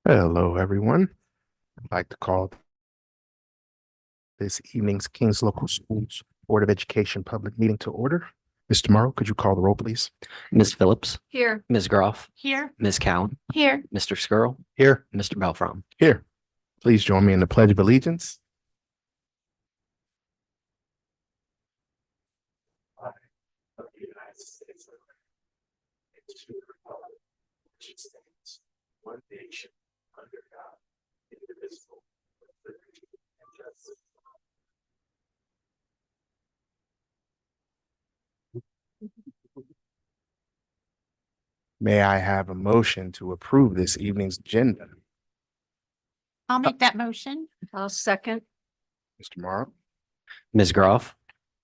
Hello, everyone. I'd like to call this evening's Kings Local Schools Board of Education public meeting to order. Mr. Morrow, could you call the roll, please? Ms. Phillips, Here. Ms. Groff, Here. Ms. Cowan, Here. Mr. Skrull, Here. Mr. Belfrom. Here. Please join me in the Pledge of Allegiance. Of the United States of America, and to the republic which stands one nation under God, indivisible, with liberty and justice. May I have a motion to approve this evening's agenda? I'll make that motion. I'll second. Mr. Morrow? Ms. Groff,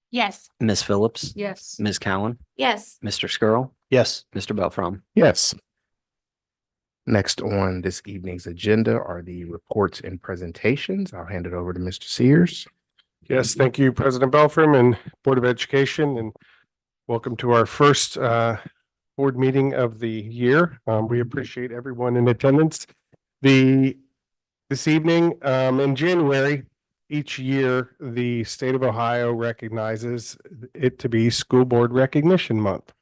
Yes. Ms. Phillips, Yes. Ms. Cowan, Yes. Mr. Skrull, Yes. Mr. Belfrom. Yes. Next on this evening's agenda are the reports and presentations. I'll hand it over to Mr. Sears. Yes, thank you, President Belfrom and Board of Education, and welcome to our first board meeting of the year. We appreciate everyone in attendance. This evening, in January, each year, the state of Ohio recognizes it to be School Board Recognition Month.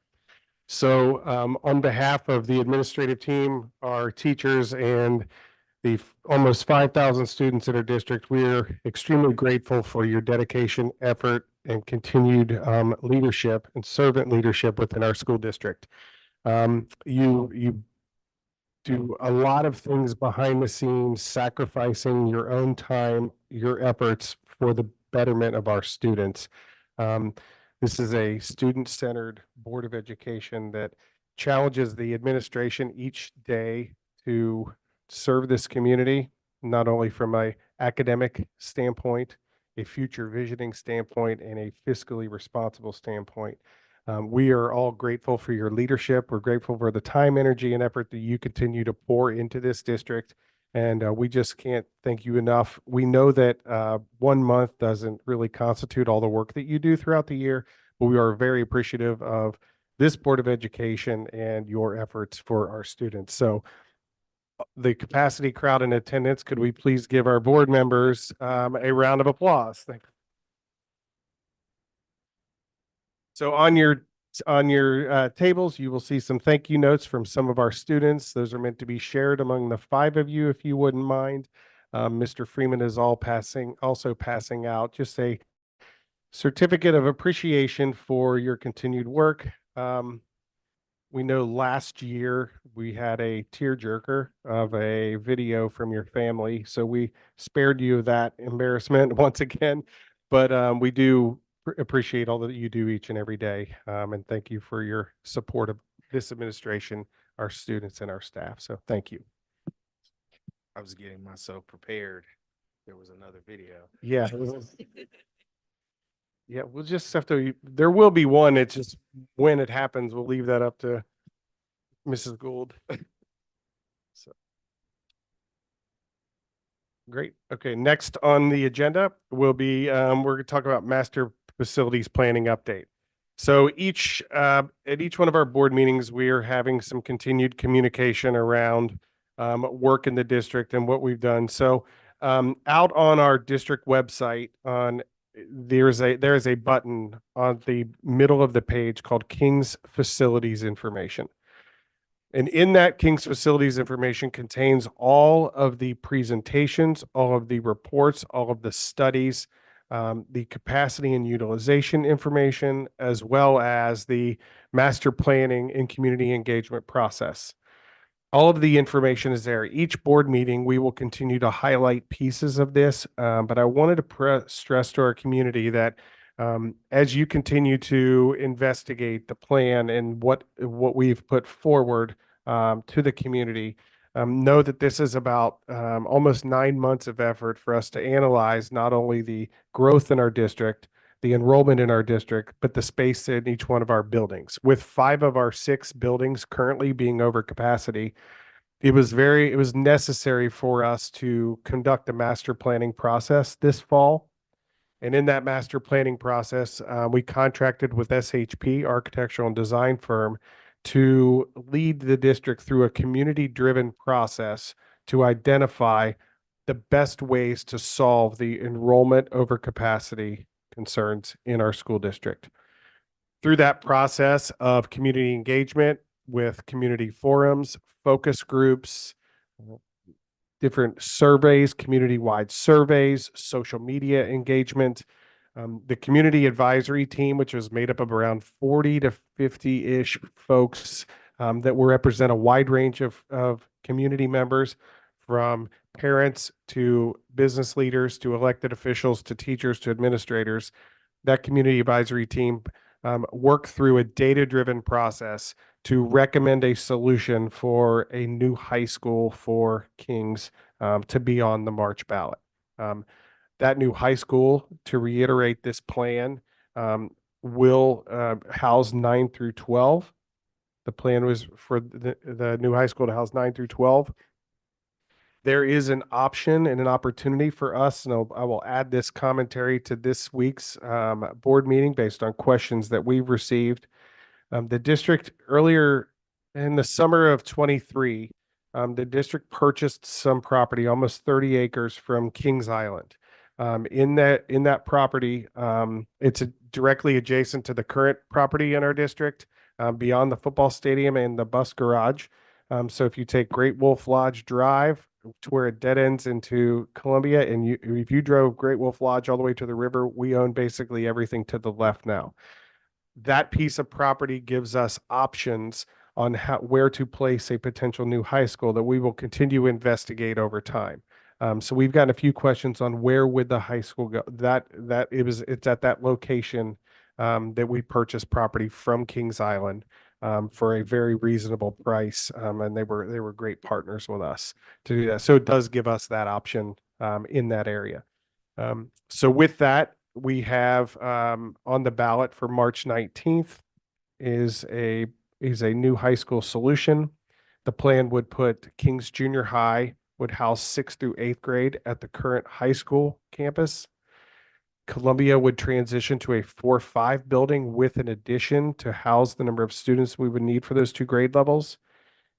So on behalf of the administrative team, our teachers, and the almost 5,000 students in our district, we're extremely grateful for your dedication, effort, and continued leadership and servant leadership within our school district. You do a lot of things behind the scenes, sacrificing your own time, your efforts for the betterment of our students. This is a student-centered Board of Education that challenges the administration each day to serve this community, not only from a academic standpoint, a future visioning standpoint, and a fiscally responsible standpoint. We are all grateful for your leadership. We're grateful for the time, energy, and effort that you continue to pour into this district. And we just can't thank you enough. We know that 1 month doesn't really constitute all the work that you do throughout the year, but we are very appreciative of this Board of Education and your efforts for our students. So the capacity, crowd, and attendance, could we please give our board members a round of applause? Thank you. So on your tables, you will see some thank you notes from some of our students. Those are meant to be shared among the 5 of you, if you wouldn't mind. Mr. Freeman is also passing out just a certificate of appreciation for your continued work. We know last year we had a tearjerker of a video from your family, so we spared you of that embarrassment once again. But we do appreciate all that you do each and every day, and thank you for your support of this administration, our students, and our staff. So thank you. I was getting myself prepared. There was another video. Yeah. Yeah, we'll just have to, there will be one. It's just when it happens, we'll leave that up to Mrs. Gould. So. Great. Okay, next on the agenda will be, we're going to talk about master facilities planning update. So at each one of our board meetings, we are having some continued communication around work in the district and what we've done. So out on our district website there is a button on the middle of the page called King's Facilities Information. And in that King's Facilities Information contains all of the presentations, all of the reports, all of the studies, the capacity and utilization information, as well as the master planning and community engagement process. All of the information is there. Each board meeting, we will continue to highlight pieces of this, but I wanted to stress to our community that as you continue to investigate the plan and what we've put forward to the community, know that this is about almost 9 months of effort for us to analyze not only the growth in our district, the enrollment in our district, but the space in each one of our buildings. With 5 of our 6 buildings currently being over capacity, it was necessary for us to conduct a master planning process this fall. And in that master planning process, we contracted with SHP, architectural and design firm, to lead the district through a community-driven process to identify the best ways to solve the enrollment overcapacity concerns in our school district. Through that process of community engagement with community forums, focus groups, different surveys, community-wide surveys, social media engagement, the community advisory team, which was made up of around 40 to 50-ish folks that will represent a wide range of community members, from parents to business leaders to elected officials to teachers to administrators. That community advisory team worked through a data-driven process to recommend a solution for a new high school for Kings to be on the March ballot. That new high school, to reiterate this plan, will house 9 through 12. The plan was for the new high school to house 9 through 12. There is an option and an opportunity for us, and I will add this commentary to this week's board meeting based on questions that we've received. The district earlier in the summer of 23, the district purchased some property, almost 30 acres from Kings Island. In that property, it's directly adjacent to the current property in our district, beyond the football stadium and the bus garage. So if you take Great Wolf Lodge Drive to where it dead ends into Columbia, and if you drove Great Wolf Lodge all the way to the river, we own basically everything to the left now. That piece of property gives us options on where to place a potential new high school that we will continue to investigate over time. So we've gotten a few questions on where would the high school go. It's at that location that we purchased property from Kings Island for a very reasonable price, and they were great partners with us to do that. So it does give us that option in that area. So with that, we have on the ballot for March 19th is a new high school solution. The plan would put Kings Junior High would house 6th through 8th grade at the current high school campus. Columbia would transition to a 4-5 building with an addition to house the number of students we would need for those two grade levels.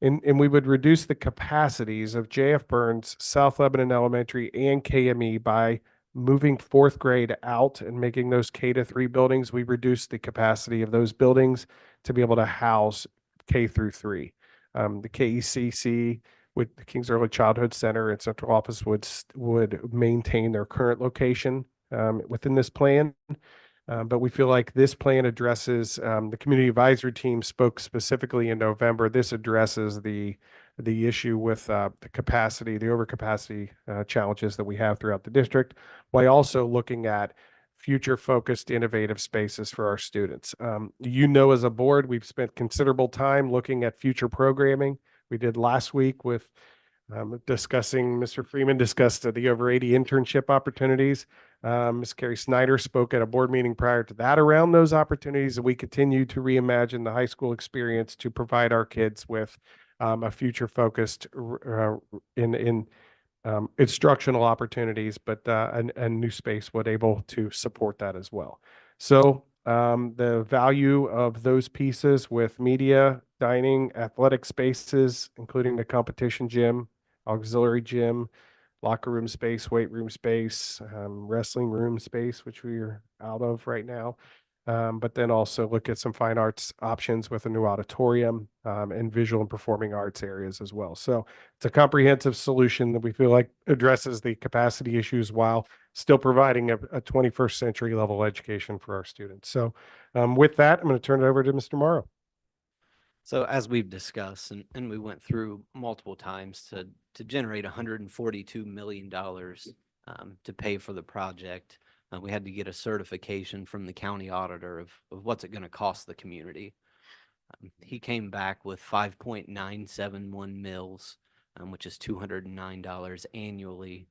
And we would reduce the capacities of J.F. Burns, South Lebanon Elementary, and KME by moving 4th grade out and making those K-3 buildings. We reduced the capacity of those buildings to be able to house K through 3. The KECC with the Kings Early Childhood Center and Central Office would maintain their current location within this plan. But we feel like this plan addresses, the community advisory team spoke specifically in November. This addresses the issue with the capacity, the overcapacity challenges that we have throughout the district, while also looking at future focused innovative spaces for our students. As a board, we've spent considerable time looking at future programming. We did last week with discussing, Mr. Freeman discussed the over 80 internship opportunities. Ms. Carrie Snyder spoke at a board meeting prior to that around those opportunities, and we continue to reimagine the high school experience to provide our kids with a future focused in instructional opportunities, but a new space would able to support that as well. So the value of those pieces with media, dining, athletic spaces, including the competition gym, auxiliary gym, locker room space, weight room space, wrestling room space, which we are out of right now. But then also look at some fine arts options with a new auditorium and visual and performing arts areas as well. So it's a comprehensive solution that we feel like addresses the capacity issues while still providing a 21st century level education for our students. So with that, I'm going to turn it over to Mr. Morrow. So as we've discussed, and we went through multiple times to generate $142 million to pay for the project, we had to get a certification from the county auditor of what's it going to cost the community. He came back with 5.971 mils, which is $209 annually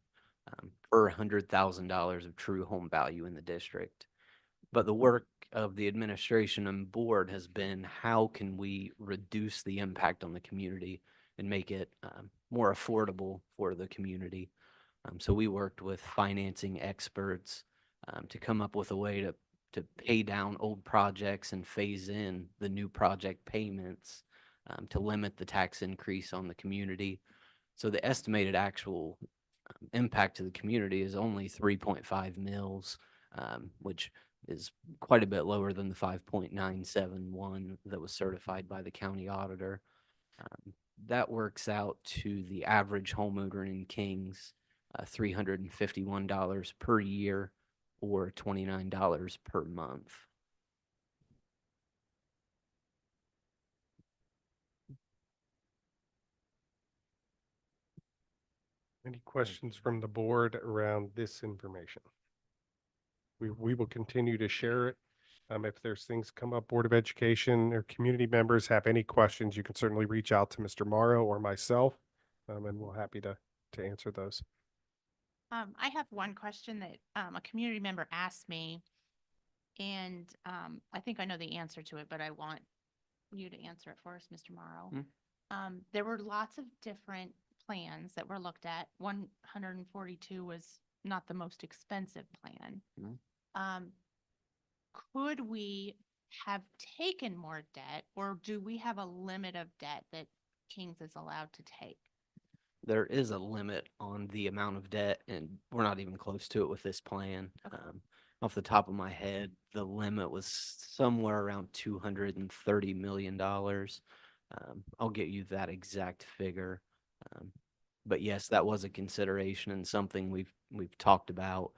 per $100,000 of true home value in the district. But the work of the administration and board has been, how can we reduce the impact on the community and make it more affordable for the community? So we worked with financing experts to come up with a way to pay down old projects and phase in the new project payments to limit the tax increase on the community. So the estimated actual impact to the community is only 3.5 mils, which is quite a bit lower than the 5.971 that was certified by the county auditor. That works out to the average homeowner in Kings, $351 per year or $29 per month. Any questions from the board around this information? We will continue to share it. If there's things come up, Board of Education or community members have any questions, you can certainly reach out to Mr. Morrow or myself, and we're happy to answer those. I have one question that, a community member asked me, and, I think I know the answer to it, but I want you to answer it for us, Mr. Morrow. There were lots of different plans that were looked at. 142 was not the most expensive plan. Could we have taken more debt, or do we have a limit of debt that Kings is allowed to take? There is a limit on the amount of debt, and we're not even close to it with this plan. Okay. Off the top of my head, the limit was somewhere around $230 million. I'll get you that exact figure. But yes, that was a consideration and something we've talked about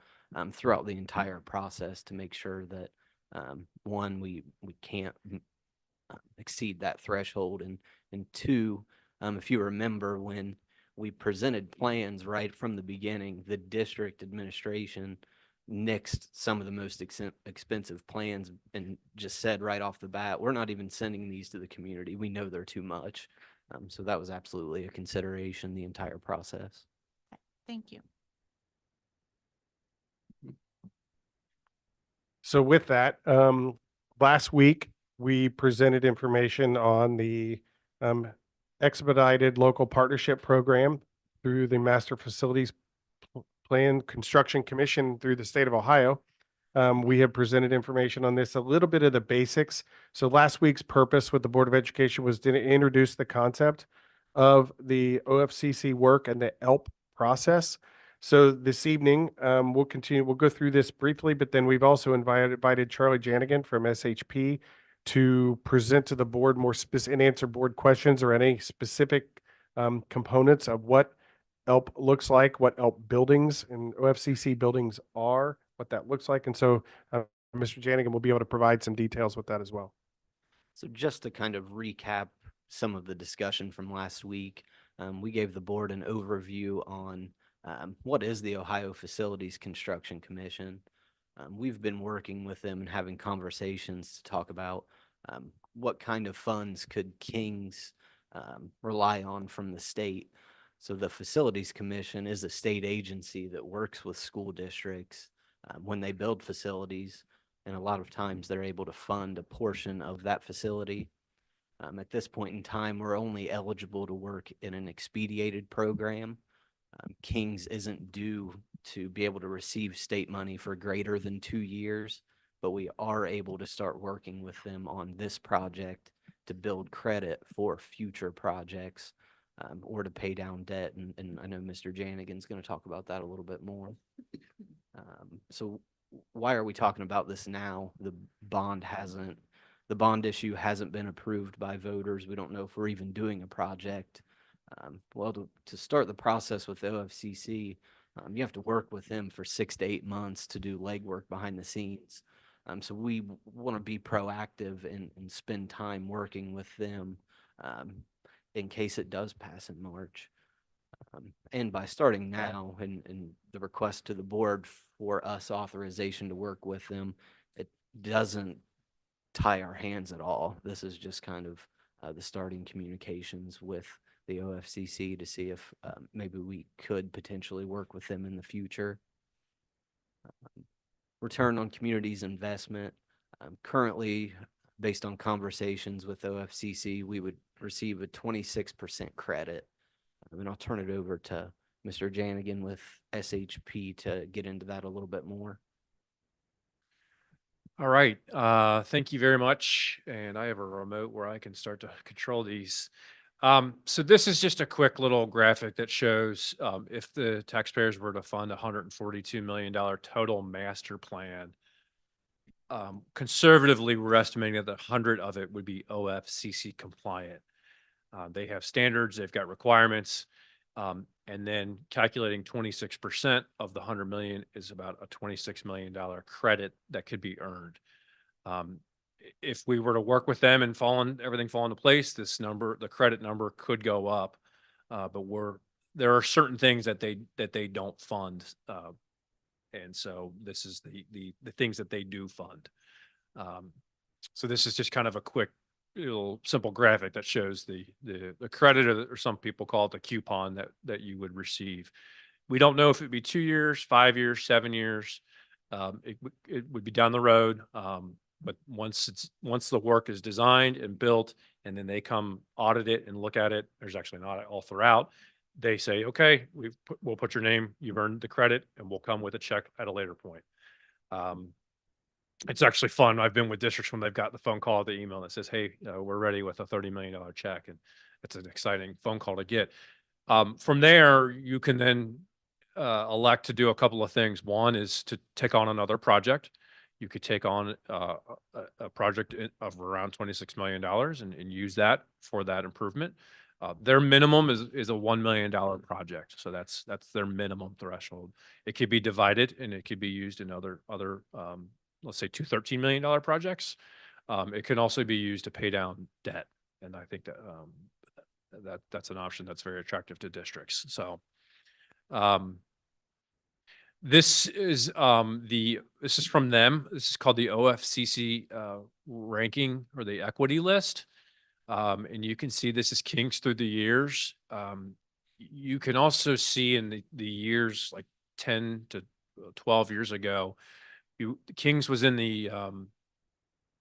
throughout the entire process to make sure that one, we can't exceed that threshold, and two, if you remember when we presented plans right from the beginning, the district administration nixed some of the most expensive plans and just said right off the bat, we're not even sending these to the community. We know they're too much. So that was absolutely a consideration the entire process. Thank you. So with that, last week, we presented information on the expedited local partnership program through the Master Facilities Plan Construction Commission through the state of Ohio. We have presented information on this, a little bit of the basics. So last week's purpose with the Board of Education was to introduce the concept of the OFCC work and the ELP process. So this evening, we'll go through this briefly, but then we've also invited Charlie Janigan from SHP to present to the board more specific and answer board questions or any specific components of what ELP looks like, what ELP buildings and OFCC buildings are, what that looks like. And so Mr. Janigan will be able to provide some details with that as well. So just to kind of recap some of the discussion from last week, we gave the board an overview on what is the Ohio Facilities Construction Commission. We've been working with them and having conversations to talk about what kind of funds could Kings rely on from the state. So the Facilities Commission is a state agency that works with school districts when they build facilities, and a lot of times they're able to fund a portion of that facility. At this point in time, we're only eligible to work in an expedited program. Kings isn't due to be able to receive state money for greater than 2 years, but we are able to start working with them on this project to build credit for future projects or to pay down debt. And I know Mr. Janigan's going to talk about that a little bit more. So why are we talking about this now? The bond issue hasn't been approved by voters. We don't know if we're even doing a project. Well, to start the process with OFCC, you have to work with them for 6 to 8 months to do legwork behind the scenes. So we want to be proactive and spend time working with them in case it does pass in March. And by starting now and the request to the board for us authorization to work with them, it doesn't tie our hands at all. This is just kind of the starting communications with the OFCC to see if maybe we could potentially work with them in the future. Return on communities investment. Currently, based on conversations with OFCC, we would receive a 26% credit. And I'll turn it over to Mr. Janigan with SHP to get into that a little bit more. All right. Thank you very much. And I have a remote where I can start to control these. So this is just a quick little graphic that shows, if the taxpayers were to fund $142 million total master plan, conservatively, we're estimating that 100 of it would be OFCC compliant. They have standards, they've got requirements, and then calculating 26% of the 100 million is about a $26 million credit that could be earned. If we were to work with them and everything fall into place, this number, the credit number could go up. But there are certain things that they don't fund. And so this is the things that they do fund. So this is just kind of a quick little simple graphic that shows the credit, or some people call it the coupon that you would receive. We don't know if it'd be 2 years, 5 years, 7 years. It would be down the road. But once the work is designed and built, and then they come audit it and look at it, there's actually an audit all throughout. They say, okay, we'll put your name, you've earned the credit, and we'll come with a check at a later point. It's actually fun. I've been with districts when they've got the phone call, the email that says, hey, we're ready with a $30 million check. And it's an exciting phone call to get. From there, you can then elect to do a couple of things. One is to take on another project. You could take on a project of around $26 million and use that for that improvement. Their minimum is a $1 million project. So that's their minimum threshold. It could be divided and it could be used in other let's say two $13 million projects. It can also be used to pay down debt. And I think that that's an option that's very attractive to districts. So this is from them. This is called the OFCC ranking, or the equity list. And you can see this is Kings through the years. You can also see in the years like 10 to 12 years ago, Kings was in the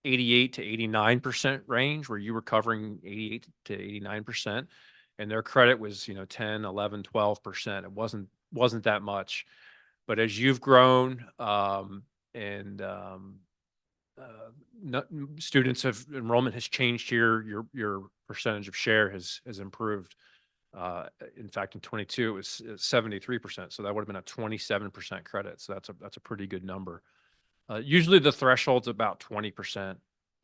88 to 89% range, where you were covering 88 to 89%. And their credit was, 10, 11, 12%. It wasn't that much. But as you've grown, and enrollment has changed here, your percentage of share has improved. In fact, in 22, it was 73%. So that would have been a 27% credit. So that's a pretty good number. Usually the threshold's about 20%.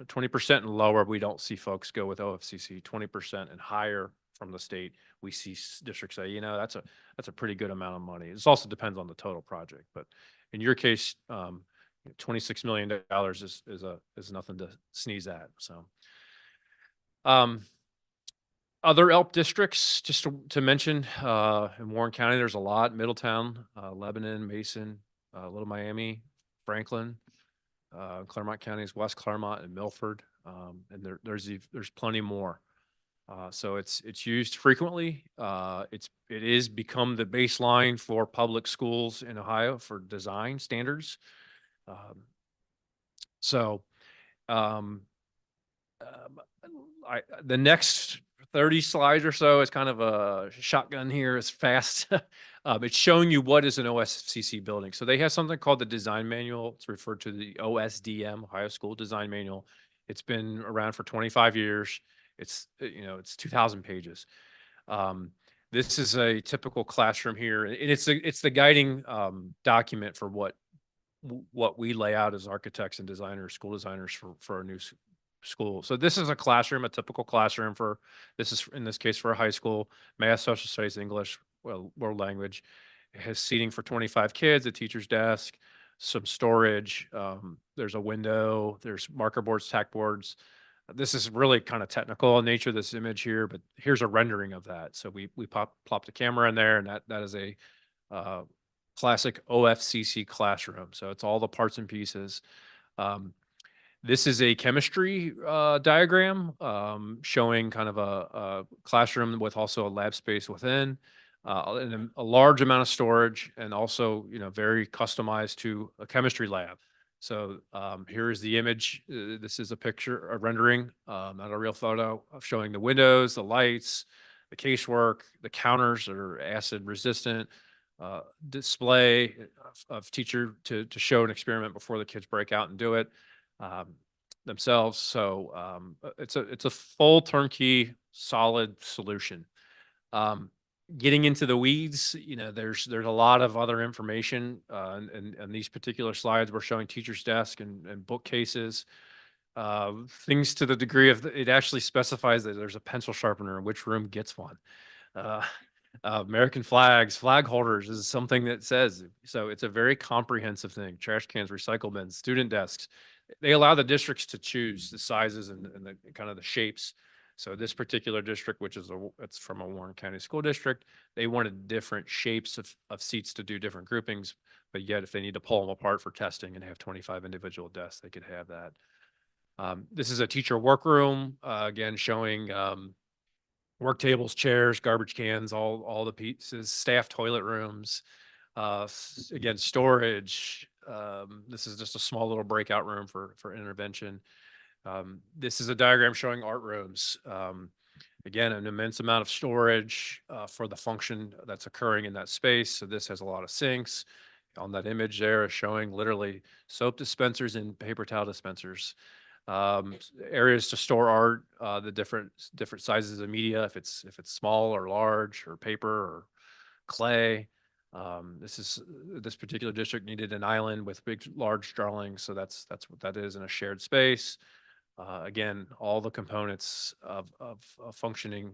20% and lower, we don't see folks go with OFCC. 20% and higher from the state, we see districts say, that's a pretty good amount of money. This also depends on the total project, but in your case, $26 million is nothing to sneeze at. So, other ELP districts, just to mention, in Warren County, there's a lot: Middletown, Lebanon, Mason, Little Miami, Franklin. Claremont County is West Claremont and Milford, and there's plenty more. So it's used frequently. It is become the baseline for public schools in Ohio for design standards. The next 30 slides or so is kind of a shotgun here. It's fast. It's showing you what is an OFCC building. So they have something called the design manual. It's referred to the OSDM, Ohio School Design Manual. It's been around for 25 years. It's 2,000 pages. This is a typical classroom here, and it's the guiding document for what we lay out as architects and designers, school designers for a new school. So this is a classroom, a typical classroom in this case for a high school: math, social studies, English, world language. It has seating for 25 kids, a teacher's desk, some storage. There's a window, there's marker boards, tack boards. This is really kind of technical in nature, this image here, but here's a rendering of that. So we plopped a camera in there, and that is a classic OFCC classroom. So it's all the parts and pieces. This is a chemistry diagram showing kind of a classroom with also a lab space within, and a large amount of storage, and also very customized to a chemistry lab. So here is the image. This is a rendering, not a real photo, of showing the windows, the lights, the casework, the counters that are acid resistant, display of teacher to show an experiment before the kids break out and do it. themselves. So it's a full turnkey, solid solution. Getting into the weeds, there's a lot of other information, and these particular slides, we're showing teachers' desk and bookcases, things to the degree of it actually specifies that there's a pencil sharpener and which room gets one. Uh, American flags, flag holders is something that says, so it's a very comprehensive thing. Trash cans, recycle bins, student desks. They allow the districts to choose the sizes and the kind of the shapes. So this particular district, which is it's from a Warren County school district, they wanted different shapes of seats to do different groupings. But yet, if they need to pull them apart for testing and have 25 individual desks, they could have that. This is a teacher workroom, again, showing work tables, chairs, garbage cans, all the pieces, staff toilet rooms, again, storage. This is just a small little breakout room for intervention. This is a diagram showing art rooms. Again, an immense amount of storage for the function that's occurring in that space. So this has a lot of sinks. On that image there is showing literally soap dispensers and paper towel dispensers. Areas to store art, the different sizes of media, if it's small or large or paper or clay. This particular district needed an island with big, large drawings. So that's what that is in a shared space. Again, all the components of functioning,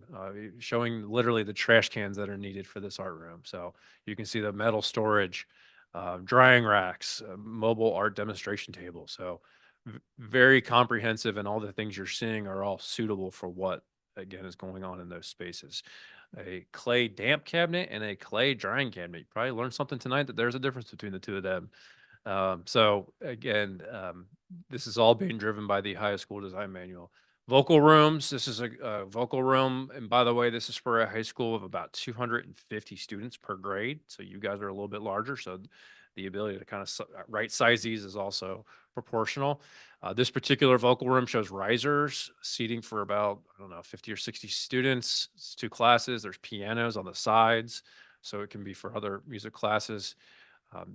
showing literally the trash cans that are needed for this art room. So you can see the metal storage, drying racks, mobile art demonstration table. So very comprehensive, and all the things you're seeing are all suitable for what, again, is going on in those spaces. A clay damp cabinet and a clay drying cabinet. You probably learned something tonight that there's a difference between the two of them. So again, this is all being driven by the Ohio School Design Manual. Vocal rooms, this is a vocal room. And by the way, this is for a high school of about 250 students per grade. So you guys are a little bit larger. So the ability to kind of right size these is also proportional. This particular vocal room shows risers, seating for about, I don't know, 50 or 60 students. It's 2 classes. There's pianos on the sides, so it can be for other music classes.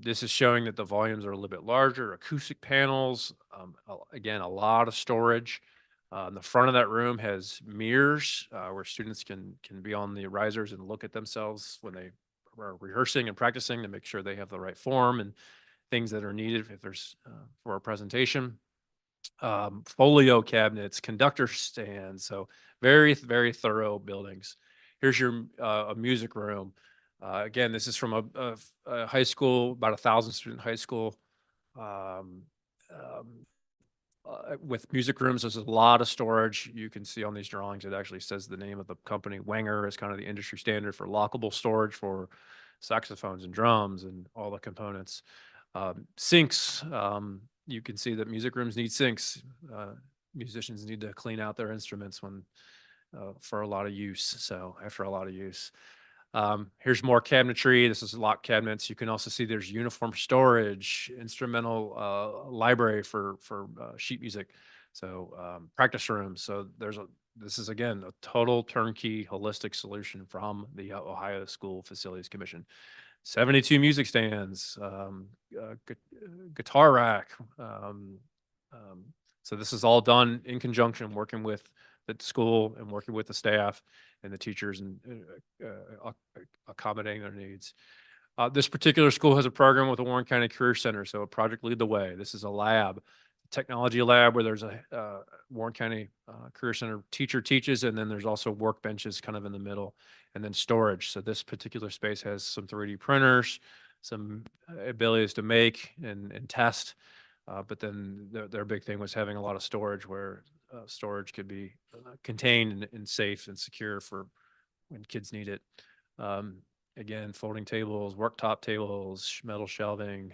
This is showing that the volumes are a little bit larger, acoustic panels, again, a lot of storage. The front of that room has mirrors where students can be on the risers and look at themselves when they are rehearsing and practicing to make sure they have the right form and things that are needed if there's for a presentation. Folio cabinets, conductor stands, so very, very thorough buildings. Here's your a music room. Again, this is from a high school, about 1,000 student high school. With music rooms, there's a lot of storage. You can see on these drawings, it actually says the name of the company. Wenger is kind of the industry standard for lockable storage for saxophones and drums and all the components. Sinks, you can see that music rooms need sinks. Musicians need to clean out their instruments for a lot of use. So after a lot of use. Here's more cabinetry. This is lock cabinets. You can also see there's uniform storage, instrumental library for sheet music. So practice rooms. So this is again a total turnkey holistic solution from the Ohio School Facilities Commission. 72 music stands, guitar rack. So this is all done in conjunction, working with the school and working with the staff and the teachers and accommodating their needs. This particular school has a program with the Warren County Career Center, so a Project Lead the Way. This is a lab, technology lab, where there's a Warren County Career Center teacher teaches, and then there's also workbenches kind of in the middle, and then storage. So this particular space has some 3D printers, some abilities to make and test, but then their big thing was having a lot of storage where storage could be contained and safe and secure for when kids need it. Again, folding tables, worktop tables, metal shelving,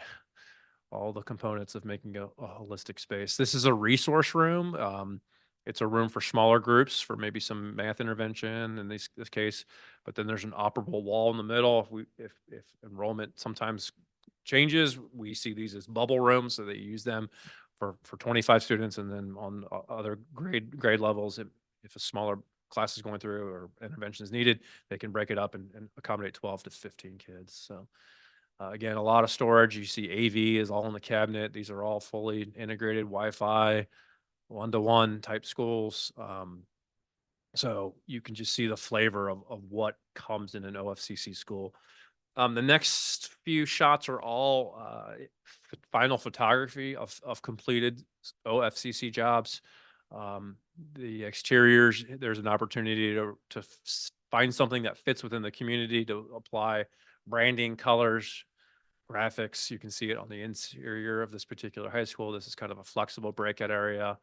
all the components of making a holistic space. This is a resource room. It's a room for smaller groups for maybe some math intervention in this case, but then there's an operable wall in the middle. If enrollment sometimes changes, we see these as bubble rooms, so they use them for 25 students, and then on other grade levels, if a smaller class is going through or intervention is needed, they can break it up and accommodate 12 to 15 kids. So again, a lot of storage. You see AV is all in the cabinet. These are all fully integrated Wi-Fi, one-to-one type schools. So you can just see the flavor of what comes in an OFCC school. The next few shots are all final photography of completed OFCC jobs. The exteriors, there's an opportunity to find something that fits within the community, to apply branding, colors, graphics. You can see it on the interior of this particular high school. This is kind of a flexible breakout area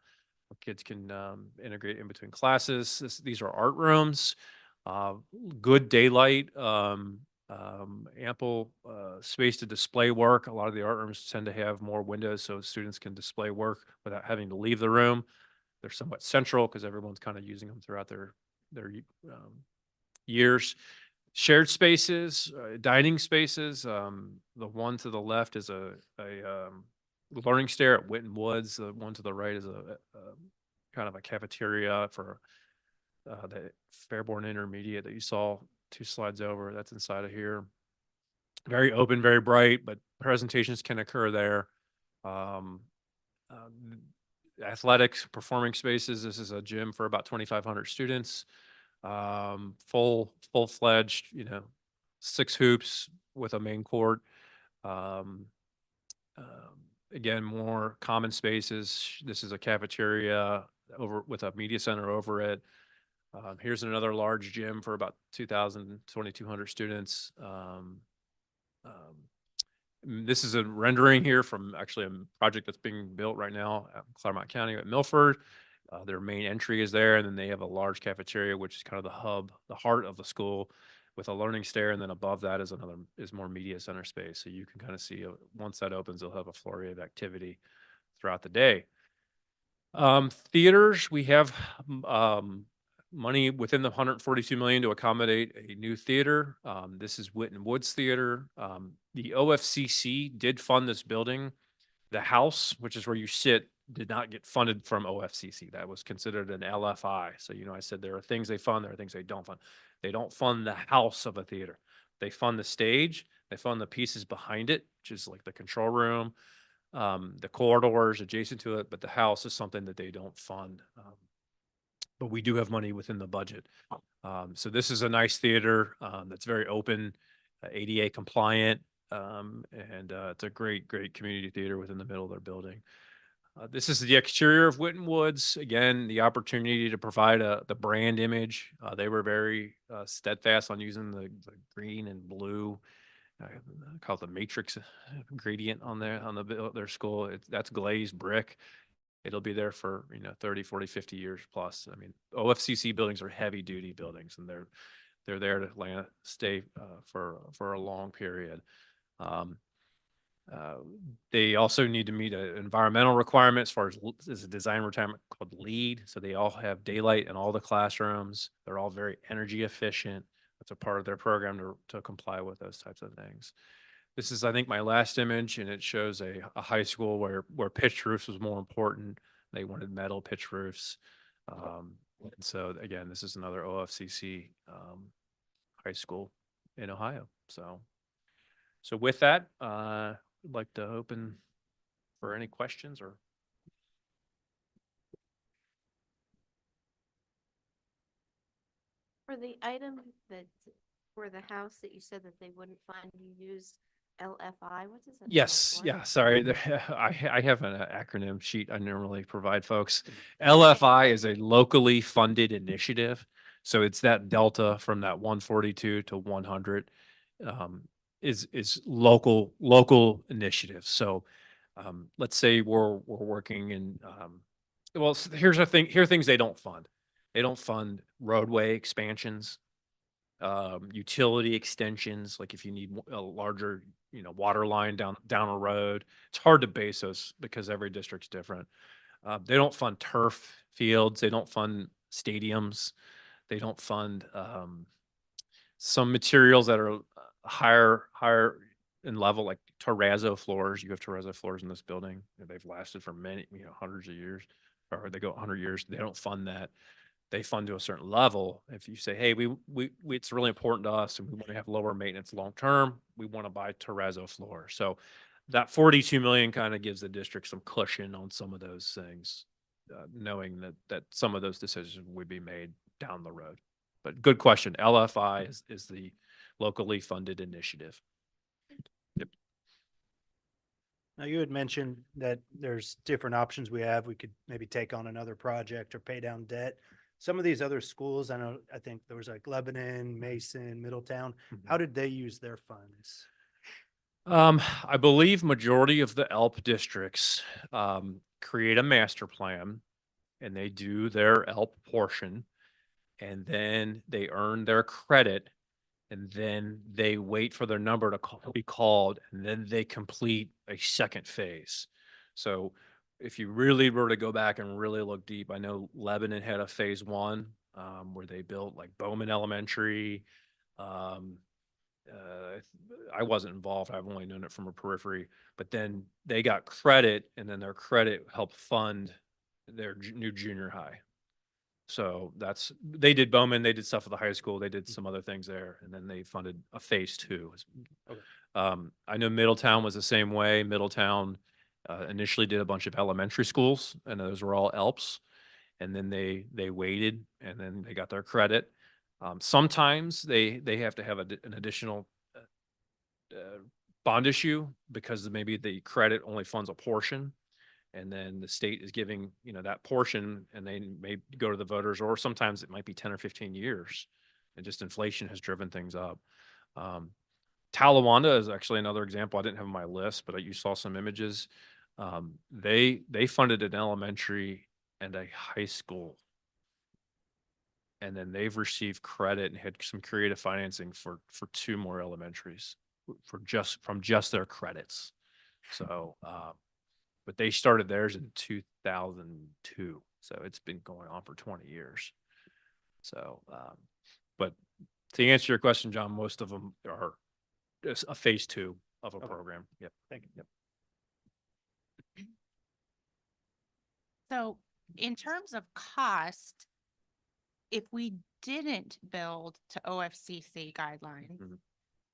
where kids can integrate in between classes. These are art rooms, good daylight, ample space to display work. A lot of the art rooms tend to have more windows so students can display work without having to leave the room. They're somewhat central because everyone's kind of using them throughout their years. Shared spaces, dining spaces. The one to the left is a learning stair at Witten Woods. The one to the right is a kind of a cafeteria for the Fairborn Intermediate that you saw 2 slides over. That's inside of here. Very open, very bright, but presentations can occur there. Athletics, performing spaces. This is a gym for about 2,500 students. Full-fledged, 6 hoops with a main court. Again, more common spaces. This is a cafeteria over with a media center over it. Here's another large gym for about 2,200 students. This is a rendering here from actually a project that's being built right now at Claremont County at Milford. Their main entry is there, and then they have a large cafeteria, which is kind of the hub, the heart of the school, with a learning stair, and then above that is more media center space. So you can kind of see once that opens, they'll have a flurry of activity throughout the day. Theaters, we have money within the 142 million to accommodate a new theater. This is Witten Woods Theater. The OFCC did fund this building. The house, which is where you sit, did not get funded from OFCC. That was considered an LFI. So, I said there are things they fund, there are things they don't fund. They don't fund the house of a theater. They fund the stage, they fund the pieces behind it, which is like the control room, the corridors adjacent to it, but the house is something that they don't fund. But we do have money within the budget. So this is a nice theater that's very open, ADA compliant, and it's a great community theater within the middle of their building. This is the exterior of Witten Woods. Again, the opportunity to provide the brand image. They were very steadfast on using the green and blue, call it the matrix gradient on their school. That's glazed brick. It'll be there for 30, 40, 50 years plus. I mean, OFCC buildings are heavy duty buildings, and they're there to stay for a long period. They also need to meet an environmental requirement as far as a design requirement called LEED. So they all have daylight in all the classrooms. They're all very energy efficient. That's a part of their program to comply with those types of things. This is, I think, my last image, and it shows a high school where pitched roofs was more important. They wanted metal pitch roofs. And so again, this is another OFCC high school in Ohio. So with that, I'd like to open for any questions or. For the item for the house that you said that they wouldn't fund, you used LFI. What does that? Yes, stand for? yeah, sorry. I have an acronym sheet I normally provide folks. LFI is a locally funded initiative. So it's that delta from that 142 to 100 is local initiatives. So let's say we're working in well, here's the thing. Here are things they don't fund. They don't fund roadway expansions, utility extensions. Like if you need a larger, water line down a road, it's hard to base those because every district's different. They don't fund turf fields. They don't fund stadiums. They don't fund some materials that are higher in level, like terrazzo floors. You have terrazzo floors in this building. They've lasted for many, hundreds of years, or they go 100 years. They don't fund that. They fund to a certain level. If you say, hey, we it's really important to us and we want to have lower maintenance long term, we want to buy terrazzo floor. So that 42 million kind of gives the district some cushion on some of those things. knowing that some of those decisions would be made down the road. But good question. LFI is the locally funded initiative. Now, you had mentioned that there's different options we have. We could maybe take on another project or pay down debt. Some of these other schools, I think there was like Lebanon, Mason, Middletown. How did they use their funds? I believe majority of the ELP districts create a master plan and they do their ELP portion and then they earn their credit and then they wait for their number to be called and then they complete a second phase. So if you really were to go back and really look deep, I know Lebanon had a phase one where they built like Bowman Elementary. I wasn't involved. I've only known it from a periphery, but then they got credit and then their credit helped fund their new junior high. So they did Bowman, they did stuff at the high school, they did some other things there, and then they funded a phase two. Okay. I know Middletown was the same way. Middletown initially did a bunch of elementary schools, and those were all ELPs. And then they waited, and then they got their credit. Sometimes they have to have an additional bond issue because maybe the credit only funds a portion. And then the state is giving, that portion and they may go to the voters, or sometimes it might be 10 or 15 years and just inflation has driven things up. Talawanda is actually another example. I didn't have on my list, but you saw some images. They funded an elementary and a high school. And then they've received credit and had some creative financing for two more elementaries from just their credits. So, but they started theirs in 2002. So it's been going on for 20 years. So, but to answer your question, John, most of them are just a phase two of a program. Yep. Thank you. Yep. So in terms of cost, if we didn't build to OFCC guidelines, Mhm.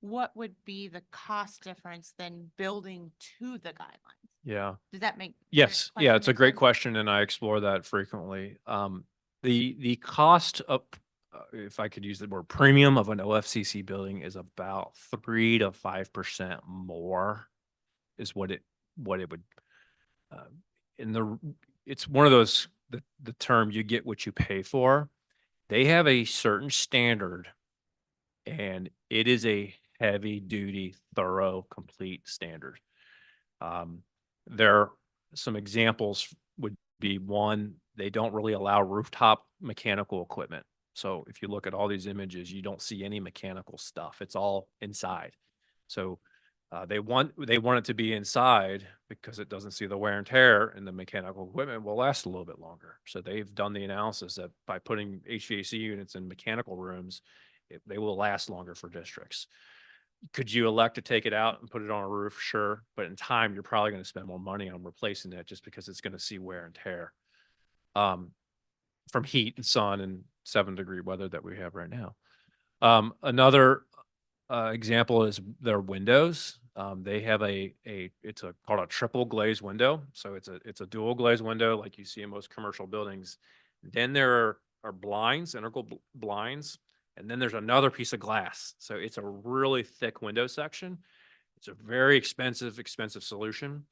what would be the cost difference than building to the guidelines? Yeah. Does that make? Yes. that Yeah. question It's a make great sense? question. And I explore that frequently. The cost of, if I could use the word premium of an OFCC building is about 3 to 5% more is what it would, it's one of those, the term you get what you pay for. They have a certain standard and it is a heavy duty, thorough, complete standard. There some examples would be one, they don't really allow rooftop mechanical equipment. So if you look at all these images, you don't see any mechanical stuff. It's all inside. So they want it to be inside because it doesn't see the wear and tear, and the mechanical equipment will last a little bit longer. So they've done the analysis that by putting HVAC units in mechanical rooms, they will last longer for districts. Could you elect to take it out and put it on a roof? Sure. But in time, you're probably going to spend more money on replacing it just because it's going to see wear and tear from heat and sun and 7-degree weather that we have right now. Another example is their windows. They have it's called a triple glaze window. So it's a dual glaze window like you see in most commercial buildings. Then there are blinds, integral blinds. And then there's another piece of glass. So it's a really thick window section. It's a very expensive solution,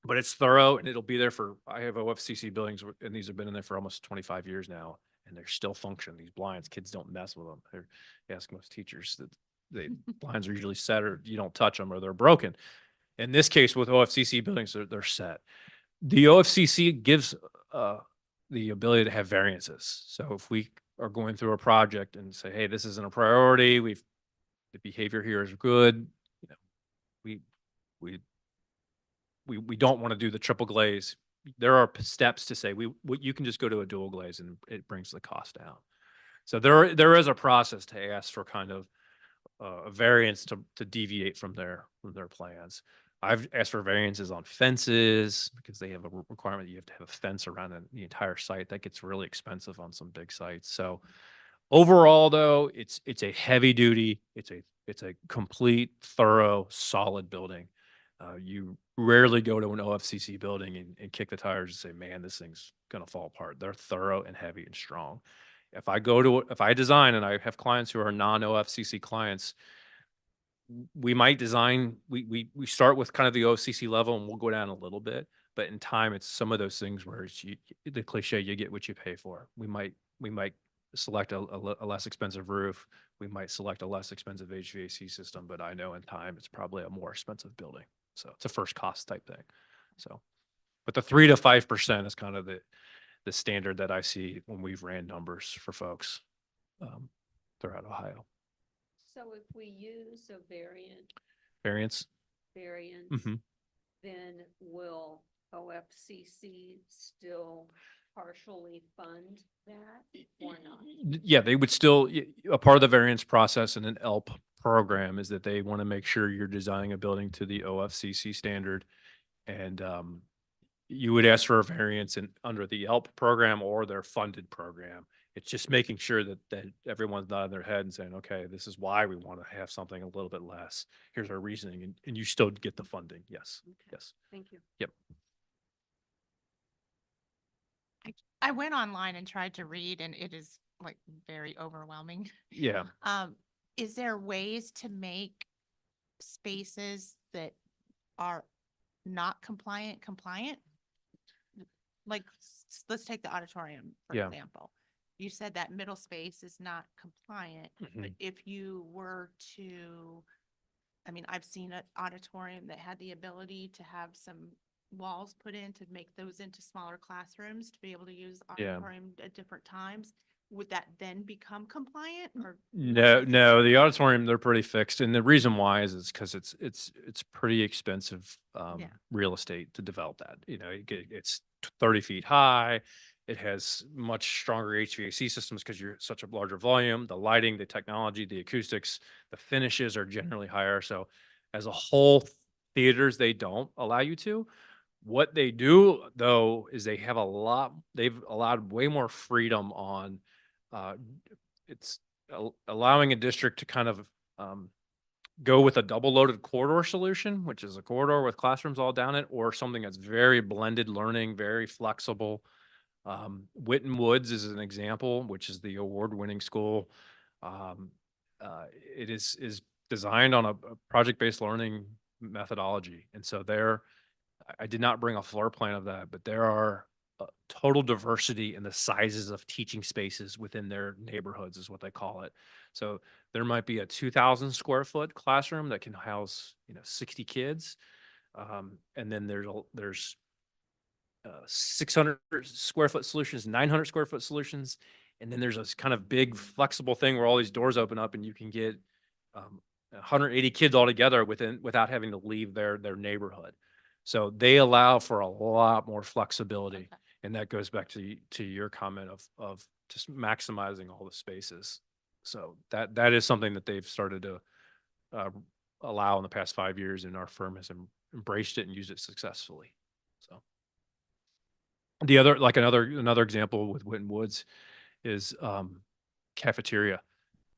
but it's thorough and it'll be there I have OFCC buildings and these have been in there for almost 25 years now and they're still functioning. These blinds, kids don't mess with them. You ask most teachers that the blinds are usually set or you don't touch them or they're broken. In this case with OFCC buildings, they're set. The OFCC gives the ability to have variances. So if we are going through a project and say, hey, this isn't a priority, the behavior here is good, we don't want to do the triple glaze. There are steps to say you can just go to a dual glaze and it brings the cost down. So there is a process to ask for kind of a variance to deviate from their plans. I've asked for variances on fences because they have a requirement that you have to have a fence around the entire site. That gets really expensive on some big sites. So overall, though, it's a heavy duty, it's a complete, thorough, solid building. You rarely go to an OFCC building and kick the tires and say, man, this thing's gonna fall apart. They're thorough and heavy and strong. If I design and I have clients who are non-OFCC clients, we might design, we start with kind of the OFCC level and we'll go down a little bit, but in time, it's some of those things where it's the cliche, you get what you pay for. We might select a less expensive roof. We might select a less expensive HVAC system, but I know in time, it's probably a more expensive building. So it's a first cost type thing. So, but the 3 to 5% is kind of the standard that I see when we've ran numbers for folks throughout Ohio. So if we use a Variance. variance, Mm-hmm. then will OFCC still partially fund that or not? Yeah, they would still, a part of the variance process in an ELP program is that they want to make sure you're designing a building to the OFCC standard. And you would ask for a variance under the ELP program or their funded program. It's just making sure that everyone's nodding their head and saying, okay, this is why we want to have something a little bit less. Here's our reasoning, and you still get the funding. Yes, Okay. yes. Thank you. Yep. I went online and tried to read and it is like very overwhelming. Yeah. Is there ways to make spaces that are not compliant? Like, let's take the auditorium, for Yeah. example. You said that middle space is not compliant, but if you were to, I mean, I've seen an auditorium that had the ability to have some walls put in to make those into smaller classrooms to be able to use Yeah. auditorium at different times. Would that then become compliant or? No, the auditorium, they're pretty fixed. And the reason why is because it's pretty expensive Yeah. real estate to develop that. It's 30 feet high. It has much stronger HVAC systems because you're such a larger volume. The lighting, the technology, the acoustics, the finishes are generally higher. So as a whole, theaters, they don't allow you to. What they do though is they've allowed way more freedom on it's allowing a district to kind of go with a double loaded corridor solution, which is a corridor with classrooms all down it, or something that's very blended learning, very flexible. Witten Woods is an example, which is the award-winning school. It is designed on a project-based learning methodology. And so I did not bring a floor plan of that, but there are total diversity in the sizes of teaching spaces within their neighborhoods is what they call it. So there might be a 2,000 square foot classroom that can house, 60 kids. And then there's 600 square foot solutions, 900 square foot solutions. And then there's this kind of big flexible thing where all these doors open up and you can get 180 kids all together without having to leave their neighborhood. So they allow for a lot more flexibility. Okay. And that goes back to your comment of just maximizing all the spaces. So that is something that they've started to allow in the past 5 years, and our firm has embraced it and used it successfully. So the other, like another example with Witten Woods is cafeteria.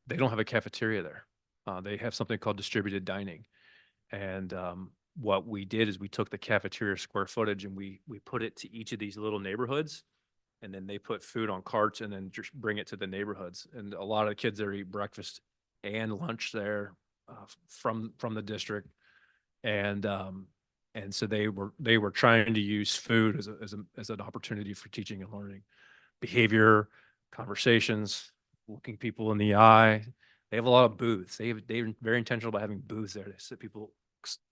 They don't have a cafeteria there. They have something called distributed dining. And what we did is we took the cafeteria square footage and we put it to each of these little neighborhoods, and then they put food on carts and then just bring it to the neighborhoods. And a lot of the kids there eat breakfast and lunch there from the district. And so they were trying to use food as an opportunity for teaching and learning, behavior, conversations, looking people in the eye. They have a lot of booths. They're very intentional about having booths there to sit people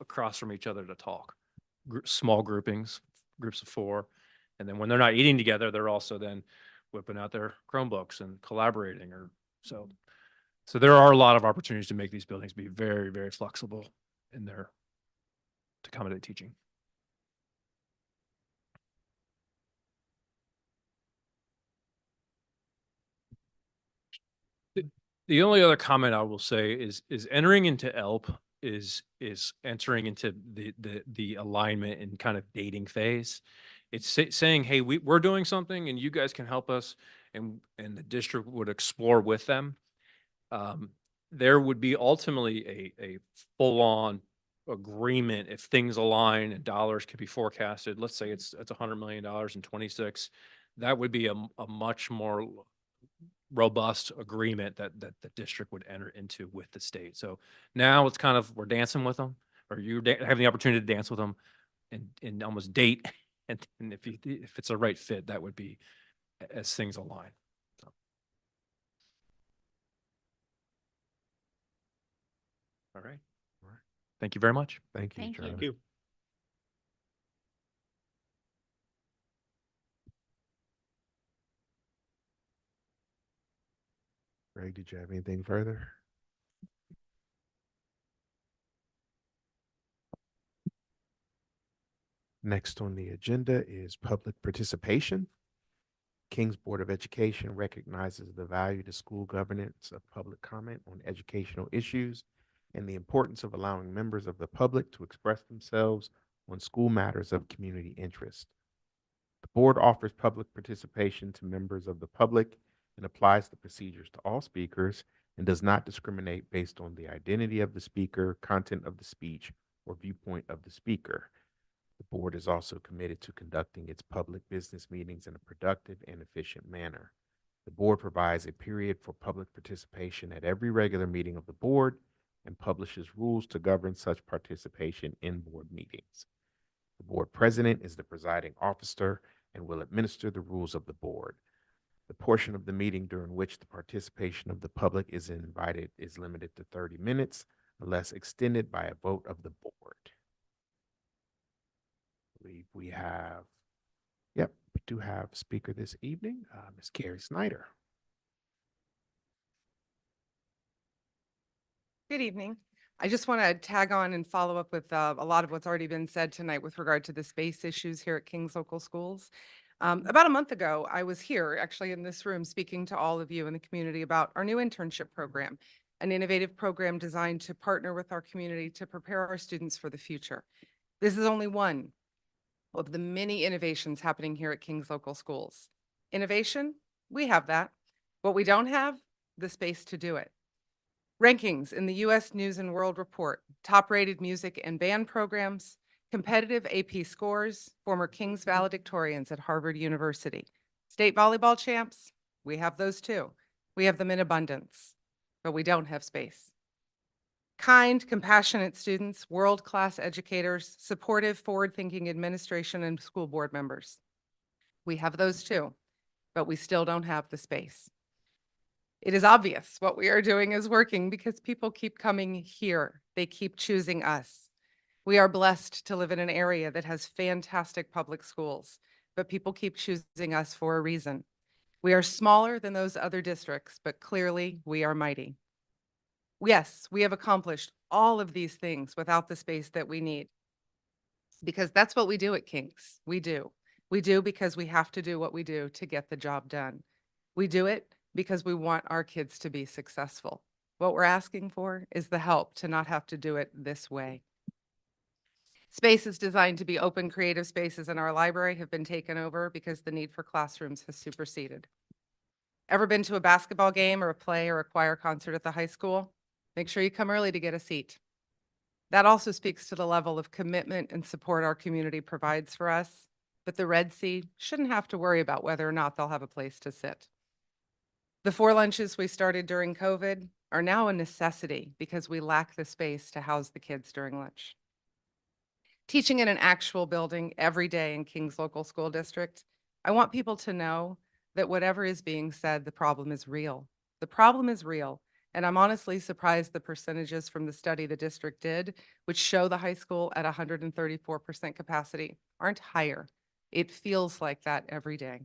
across from each other to talk. Small groupings, groups of 4. And then when they're not eating together, they're also then whipping out their Chromebooks and collaborating. So there are a lot of opportunities to make these buildings be very, very flexible in to accommodate teaching. The only other comment I will say is entering into ELP is entering into the alignment and kind of dating phase. It's saying, hey, we're doing something and you guys can help us, and the district would explore with them. There would be ultimately a full-on agreement, if things align and dollars can be forecasted, let's say it's $100 million in 26, that would be a much more robust agreement that the district would enter into with the state. So now it's kind of, we're dancing with them, or you're having the opportunity to dance with them and almost date. And if it's a right fit, that would be as things align. So. All right. Thank you very much. Thank you, Thank you. Charlie. Thank you. Greg, did you have anything further? Next on the agenda is public participation. King's Board of Education recognizes the value to school governance of public comment on educational issues and the importance of allowing members of the public to express themselves on school matters of community interest. The board offers public participation to members of the public and applies the procedures to all speakers and does not discriminate based on the identity of the speaker, content of the speech, or viewpoint of the speaker. The board is also committed to conducting its public business meetings in a productive and efficient manner. The board provides a period for public participation at every regular meeting of the board and publishes rules to govern such participation in board meetings. The board president is the presiding officer and will administer the rules of the board. The portion of the meeting during which the participation of the public is invited is limited to 30 minutes unless extended by a vote of the board. I believe we have, we do have a speaker this evening, Ms. Carrie Snyder. Good evening. I just want to tag on and follow up with a lot of what's already been said tonight with regard to the space issues here at King's Local Schools. About a month ago, I was here actually in this room speaking to all of you in the community about our new internship program, an innovative program designed to partner with our community to prepare our students for the future. This is only one of the many innovations happening here at King's Local Schools. Innovation, we have that. What we don't have, the space to do it. Rankings in the U.S. News and World Report, top-rated music and band programs, competitive AP scores, former King's valedictorians at Harvard University. State volleyball champs, we have those too. We have them in abundance, but we don't have space. Kind, compassionate students, world-class educators, supportive, forward-thinking administration and school board members. We have those too, but we still don't have the space. It is obvious what we are doing is working because people keep coming here. They keep choosing us. We are blessed to live in an area that has fantastic public schools, but people keep choosing us for a reason. We are smaller than those other districts, but clearly we are mighty. Yes, we have accomplished all of these things without the space that we need, because that's what we do at King's. We do. We do because we have to do what we do to get the job done. We do it because we want our kids to be successful. What we're asking for is the help to not have to do it this way. Spaces designed to be open, creative spaces in our library have been taken over because the need for classrooms has superseded. Ever been to a basketball game or a play or a choir concert at the high school? Make sure you come early to get a seat. That also speaks to the level of commitment and support our community provides for us, but the Red Sea shouldn't have to worry about whether or not they'll have a place to sit. The 4 lunches we started during COVID are now a necessity because we lack the space to house the kids during lunch. Teaching in an actual building every day in King's Local School District, I want people to know that whatever is being said, the problem is real. The problem is real, and I'm honestly surprised the percentages from the study the district did, which show the high school at 134% capacity, aren't higher. It feels like that every day.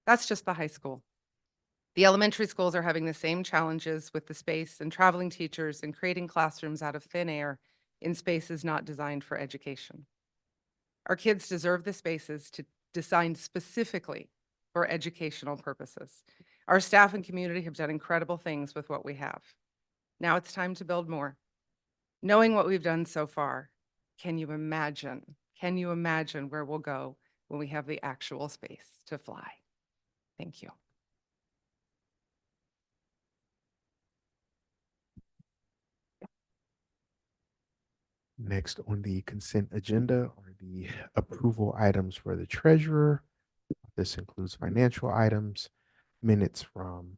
That's just the high school. The elementary schools are having the same challenges with the space and traveling teachers and creating classrooms out of thin air in spaces not designed for education. Our kids deserve the spaces designed specifically for educational purposes. Our staff and community have done incredible things with what we have. Now it's time to build more. Knowing what we've done so far, can you imagine where we'll go when we have the actual space to fly? Thank you. Next on the consent agenda are the approval items for the treasurer. This includes financial items, minutes from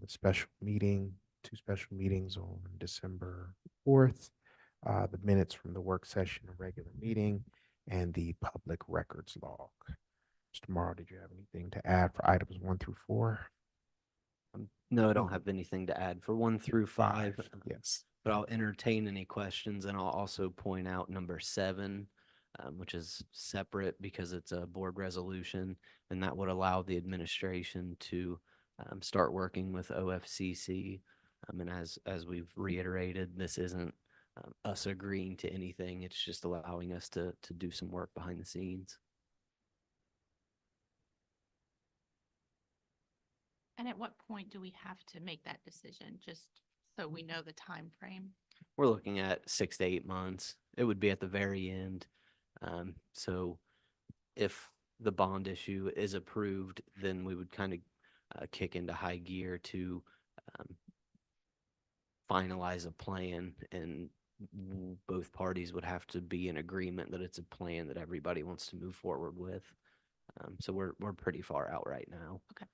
the special meeting, two special meetings on December 4th, the minutes from the work session and regular meeting, and the public records log. Mr. Morrow, did you have anything to add for items 1 through 4? No, I don't have anything to add for 1 through 5. Yes. But I'll entertain any questions, and I'll also point out number 7, which is separate because it's a board resolution, and that would allow the administration to start working with OFCC. And as we've reiterated, this isn't us agreeing to anything. It's just allowing us to do some work behind the scenes. And at what point do we have to make that decision, just so we know the time frame? We're looking at 6 to 8 months. It would be at the very end. So if the bond issue is approved, then we would kind of kick into high gear to finalize a plan, and both parties would have to be in agreement that it's a plan that everybody wants to move forward with. So we're pretty far out right now. Okay.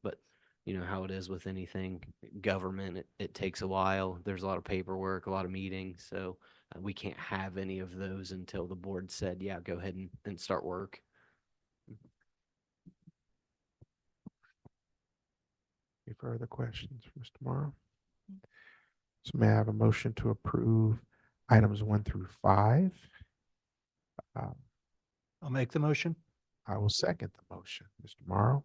But you know how it is with anything government, it takes a while. There's a lot of paperwork, a lot of meetings. So we can't have any of those until the board said, yeah, go ahead and start work. Any further questions for Mr. Morrow? So may I have a motion to approve items 1 through 5? I'll make the motion. I will second the motion. Mr. Morrow?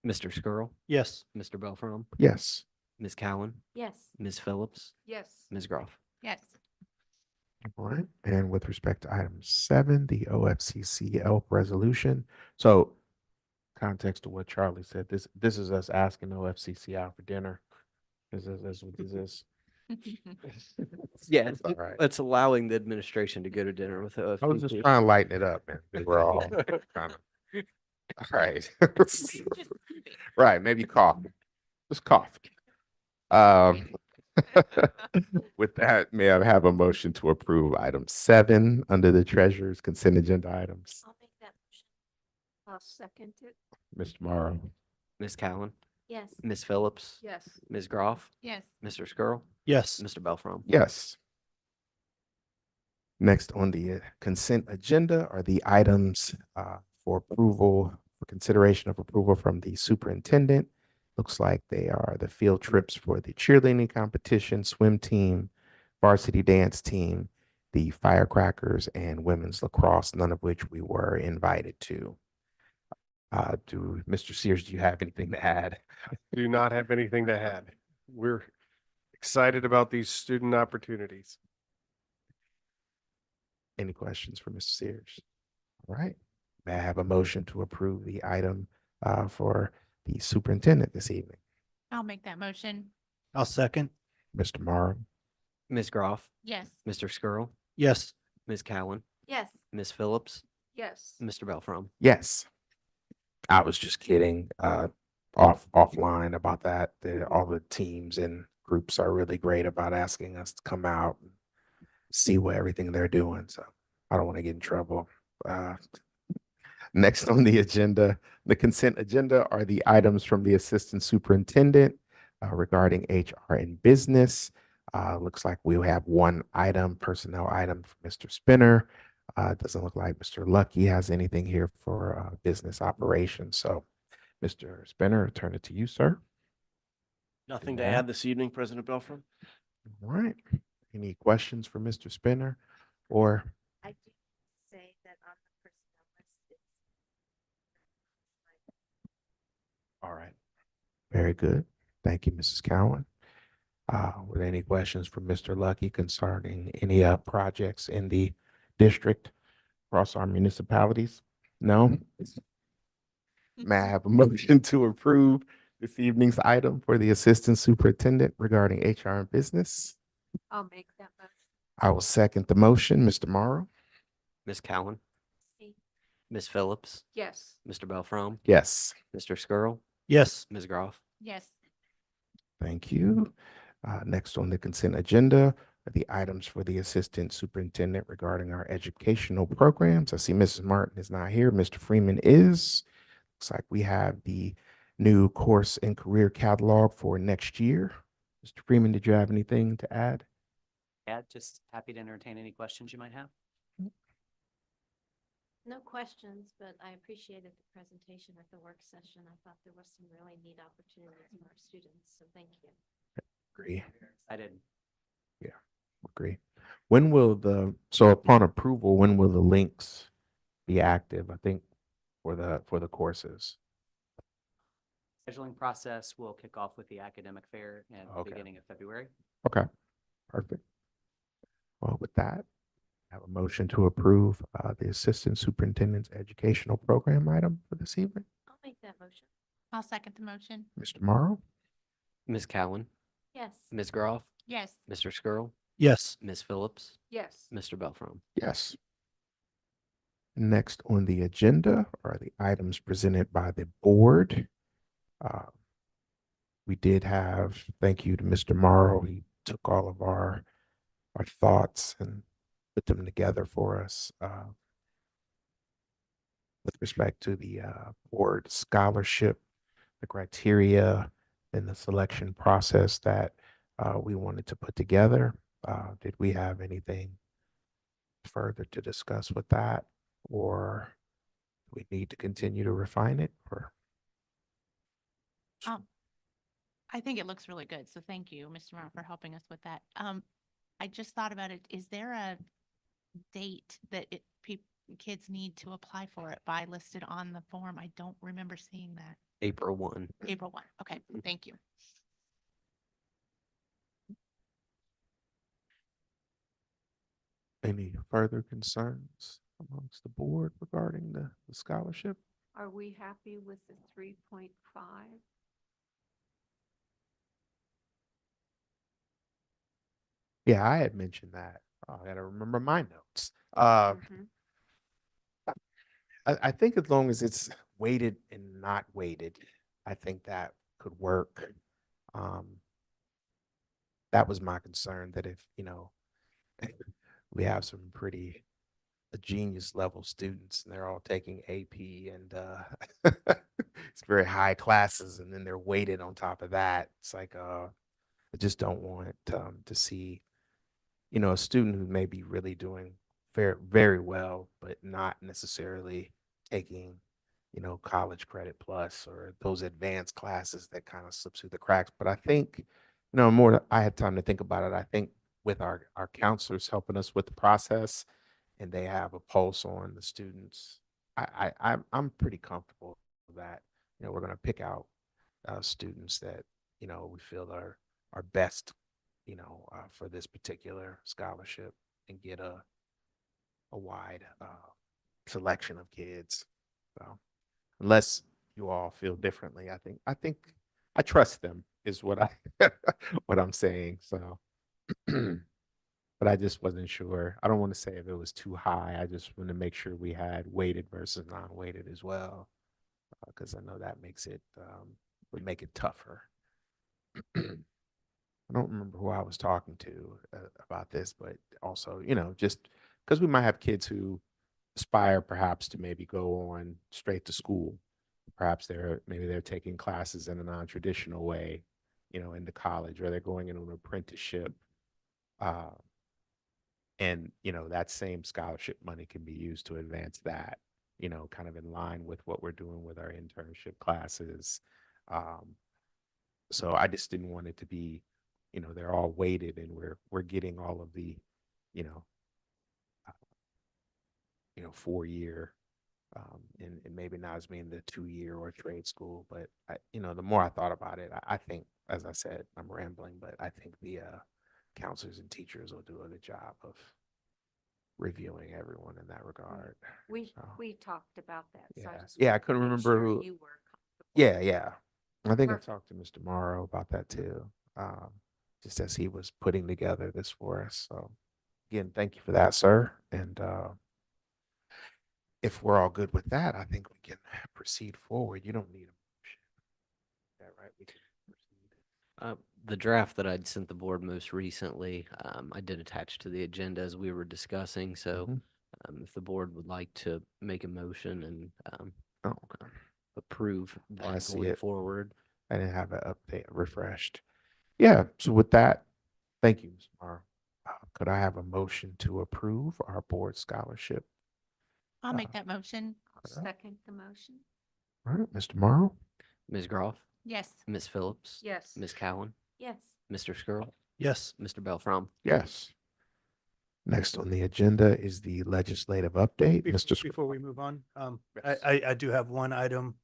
Mr. Skrull, Yes. Mr. Belfrom, Yes. Ms. Cowan, Yes. Ms. Phillips, Yes. Ms. Groff. Yes. All right. And with respect to item 7, the OFCC ELP resolution. So context to what Charlie said, this is us asking OFCC out for dinner. Is this? Yeah, That's all right. it's allowing the administration to go to dinner with OFCC. I was just trying to lighten it up, man. We're all kind of. All right. Right, maybe cough. Just cough. With that, may I have a motion to approve item 7 under the treasurer's consent agenda items? I'll make that motion. I'll second it. Mr. Morrow? Ms. Cowan, Yes. Ms. Phillips, Yes. Ms. Groff, Yes. Mr. Skrull, Yes. Mr. Belfrom. Yes. Next on the consent agenda are the items for approval, for consideration of approval from the superintendent. Looks like they are the field trips for the cheerleading competition, swim team, varsity dance team, the firecrackers, and women's lacrosse, none of which we were invited to. Mr. Sears, do you have anything to add? Do not have anything to add. We're excited about these student opportunities. Any questions for Mr. Sears? All right. May I have a motion to approve the item for the superintendent this evening? I'll make that motion. I'll second. Mr. Morrow? Ms. Groff, Yes. Mr. Skrull, Yes. Ms. Cowan, Yes. Ms. Phillips, Yes. Mr. Belfrom. Yes. I was just kidding, offline about that. All the teams and groups are really great about asking us to come out and see what everything they're doing. So I don't want to get in trouble. Next on the agenda, the consent agenda, are the items from the assistant superintendent regarding HR and business. Looks like we have one item, personnel item for Mr. Spinner. It doesn't look like Mr. Lucky has anything here for business operations. So, Mr. Spinner, I turn it to you, sir. Nothing to Yeah. add this evening, President Belfrom? All right. Any questions for Mr. Spinner? Or, I do say that on the personnel list, all right. Very good. Thank you, Mrs. Cowan. With any questions for Mr. Lucky concerning any projects in the district across our municipalities? No? May I have a motion to approve this evening's item for the assistant superintendent regarding HR and business? I'll make that motion. I will second the motion. Mr. Morrow? Ms. Cowan, See. Ms. Phillips, Yes. Mr. Belfrom, Yes. Mr. Skrull, Yes. Ms. Groff. Yes. Thank you. Next on the consent agenda the items for the assistant superintendent regarding our educational programs. I see Mrs. Martin is not here. Mr. Freeman is. Looks like we have the new course and career catalog for next year. Mr. Freeman, did you have anything to add? Yeah, just happy to entertain any questions you might have. No questions, but I appreciated the presentation at the work session. I thought there was some really neat opportunities for our students, so thank you. Agree. Excited. Agree. When will so upon approval, when will the links be active? I think for the courses. Scheduling process will kick off with the academic fair at the Okay. beginning of February. Okay, perfect. Well, with that, I have a motion to approve the assistant superintendent's educational program item for this evening. I'll make that motion. I'll second the motion. Mr. Morrow? Ms. Cowan, Yes. Ms. Groff, Yes. Mr. Skrull, Yes. Ms. Phillips, Yes. Mr. Belfrom. Yes. Next on the agenda are the items presented by the board. We did have, thank you to Mr. Morrow. He took all of our thoughts and put them together for us with respect to the board scholarship, the criteria, and the selection process that we wanted to put together. Did we have anything further to discuss with that, or we need to continue to refine it, or? I think it looks really good, so thank you, Mr. Morrow, for helping us with that. I just thought about it. Is there a date that kids need to apply for it by listed on the form? I don't remember seeing that. April 1. April 1. Okay, thank you. Any further concerns amongst the board regarding the scholarship? Are we happy with the 3.5? Yeah, I had mentioned that. I gotta remember my notes. Mhm. I think as long as it's weighted and not weighted, I think that could work. That was my concern, that if, we have some pretty genius level students and they're all taking AP and it's very high classes, and then they're weighted on top of that. It's like I just don't want to see, a student who may be really doing very, very well, but not necessarily taking, college credit plus or those advanced classes that kind of slips through the cracks. But I think, I had time to think about it. I think with our counselors helping us with the process, and they have a pulse on the students, I'm pretty comfortable that, we're going to pick out students that, we feel are best, for this particular scholarship, and get a wide selection of kids. So unless you all feel differently, I think I trust them is what what I'm saying. So but I just wasn't sure. I don't want to say if it was too high. I just want to make sure we had weighted versus non-weighted as well, because I know that would make it tougher. I don't remember who I was talking to about this, but also, just because we might have kids who aspire perhaps to maybe go on straight to school. Perhaps maybe they're taking classes in a non-traditional way, into college, or they're going into an apprenticeship. And, that same scholarship money can be used to advance that, kind of in line with what we're doing with our internship classes. So I just didn't want it to be, they're all weighted and we're getting all of the, 4-year, and maybe not as being the 2-year or trade school, but the more I thought about it, I think, as I said, I'm rambling, but I think the counselors and teachers will do a good job of reviewing everyone in that regard. We So, talked about that. So yeah, just I wanted to couldn't make remember sure who. you were comfortable. Yeah. I think I Perfect. talked to Mr. Morrow about that too, just as he was putting together this for us. So again, thank you for that, sir. And if we're all good with that, I think we can proceed forward. You don't need a motion. Is that right? We can proceed. the draft that I'd sent the board most recently, I did attach to the agenda as we were discussing. So Mhm. if the board would like to make a motion and Oh, okay. approve Oh, I that see going it. forward. I didn't have it update refreshed. Yeah, so with that, thank you, Ms. Morrow. Could I have a motion to approve our board scholarship? I'll Uh, make that motion. Second the motion? All right, Mr. Morrow? Ms. Groff, Yes. Ms. Phillips. Yes. Ms. Cowan, Yes. Mr. Skrull, Yes. Mr. Belfram. Yes. Next on the agenda is the legislative update. Mr. Before we move on, Yes. I do have one item,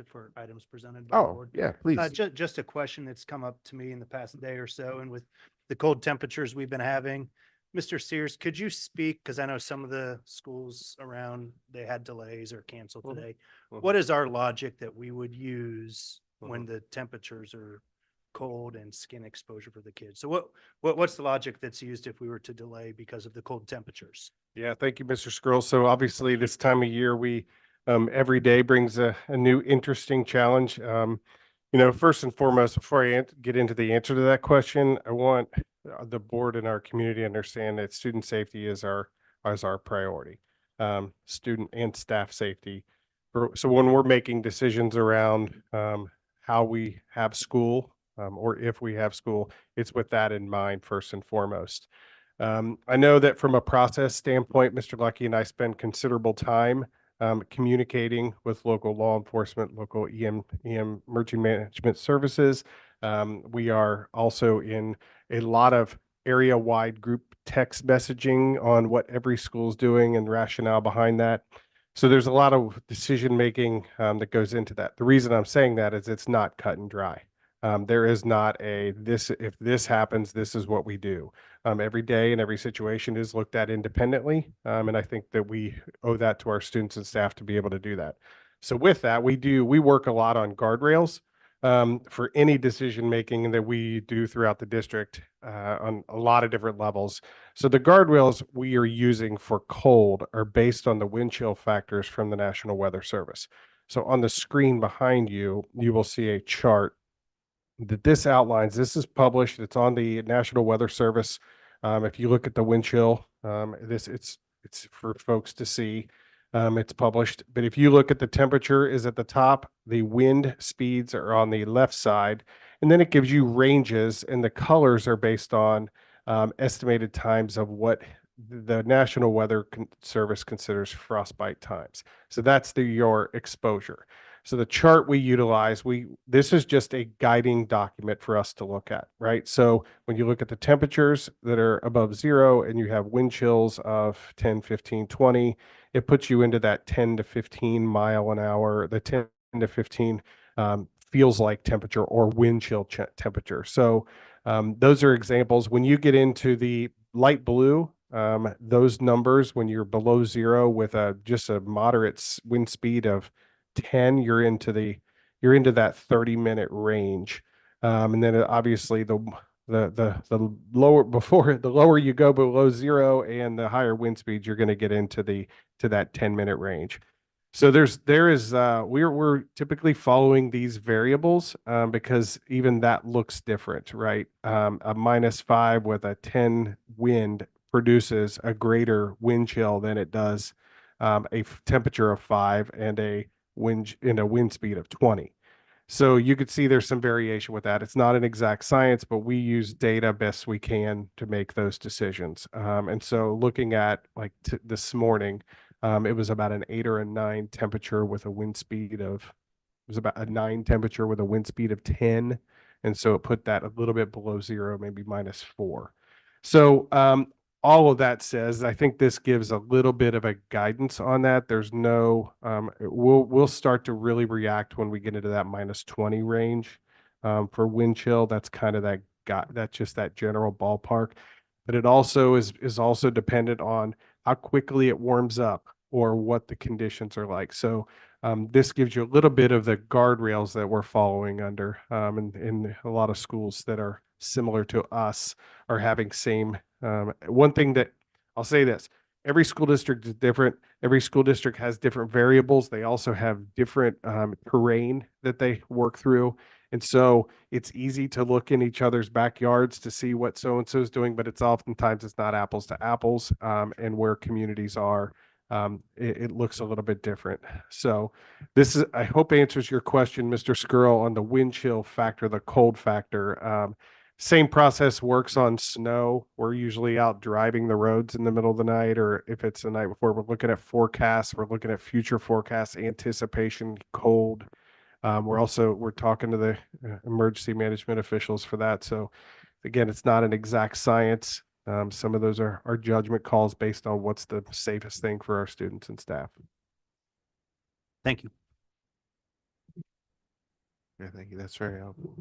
for items presented by the Oh, board. yeah, please. Just a question that's come up to me in the past day or so, and with the cold temperatures we've been having. Mr. Sears, could you speak, because I know some of the schools around, they had delays or canceled Mhm. today. Mhm. What is our logic that we would use when the temperatures are cold and skin exposure for the kids? So what's the logic that's used if we were to delay because of the cold temperatures? Yeah, thank you, Mr. Skrull. So obviously this time of year, every day brings a new interesting challenge. First and foremost, before I get into the answer to that question, I want the board and our community to understand that student safety is our priority. Student and staff safety. So when we're making decisions around how we have school, or if we have school, it's with that in mind first and foremost. I know that from a process standpoint, Mr. Lucky and I spend considerable time communicating with local law enforcement, local EM emergency management services. We are also in a lot of area-wide group text messaging on what every school is doing and rationale behind that. So there's a lot of decision making that goes into that. The reason I'm saying that is it's not cut and dry. There is not if this happens, this is what we do. Every day and every situation is looked at independently. And I think that we owe that to our students and staff to be able to do that. So with that, we work a lot on guardrails for any decision making that we do throughout the district on a lot of different levels. So the guardrails we are using for cold are based on the wind chill factors from the National Weather Service. So on the screen behind you, you will see a chart that this outlines. This is published. It's on the National Weather Service. If you look at the wind chill, it's for folks to see. It's published. But if you look at the temperature is at the top, the wind speeds are on the left side, and then it gives you ranges, and the colors are based on estimated times of what the National Weather Service considers frostbite times. So that's your exposure. So the chart we utilize, this is just a guiding document for us to look at, right? So when you look at the temperatures that are above zero and you have wind chills of 10, 15, 20, it puts you into that 10 to 15 mile an hour, the 10 to 15 feels like temperature or wind chill temperature. So those are examples. When you get into the light blue, those numbers, when you're below zero with just a moderate wind speed of 10, you're into that 30-minute range. And then obviously the lower you go below zero and the higher wind speeds, you're going to get into that 10-minute range. So we're typically following these variables because even that looks different, right? A -5 with a 10 wind produces a greater wind chill than it does a temperature of 5 and a wind speed of 20. So you could see there's some variation with that. It's not an exact science, but we use data best we can to make those decisions. And so looking at this morning, it was about an 8 or a 9 temperature with a wind speed of, it was about a 9 temperature with a wind speed of 10. And so it put that a little bit below zero, maybe -4. So all of that says, I think this gives a little bit of a guidance on that. There's no, we'll start to really react when we get into that -20 range for wind chill. That's kind of that's just that general ballpark. But it also is also dependent on how quickly it warms up or what the conditions are like. So this gives you a little bit of the guardrails that we're following under, in a lot of schools that are similar to us are having same. One thing that I'll say this, every school district is different. Every school district has different variables. They also have different terrain that they work through. And so it's easy to look in each other's backyards to see what so-and-so is doing, but it's not apples to apples. And where communities are, it looks a little bit different. So I hope answers your question, Mr. Skrull, on the wind chill factor, the cold factor. Same process works on snow. We're usually out driving the roads in the middle of the night, or if it's the night before, we're looking at forecasts, we're looking at future forecasts, anticipation, cold. We're talking to the emergency management officials for that. So again, it's not an exact science. Some of those are judgment calls based on what's the safest thing for our students and staff. Thank you. Yeah, thank you. That's very helpful.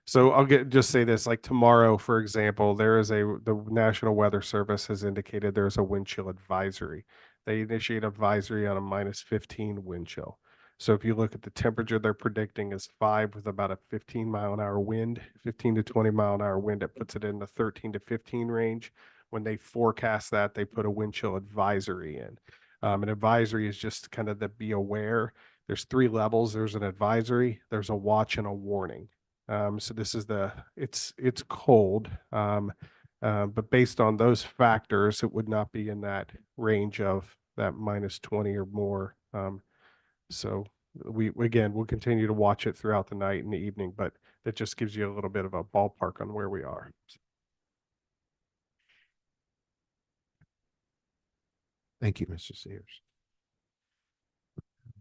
So just say this, like tomorrow, for example, the National Weather Service has indicated there's a wind chill advisory. They initiate advisory on a -15 wind chill. So if you look at the temperature they're predicting is 5 with about a 15-mile-an-hour wind, 15 to 20-mile-an-hour wind, it puts it in the 13 to 15 range. When they forecast that, they put a wind chill advisory in. An advisory is just kind of be aware. There's 3 levels. There's an advisory, there's a watch, and a warning. So this is it's cold, but based on those factors, it would not be in that range of that -20 or more. So we'll continue to watch it throughout the night and the evening, but that just gives you a little bit of a ballpark on where we are. Thank you, Mr. Sears.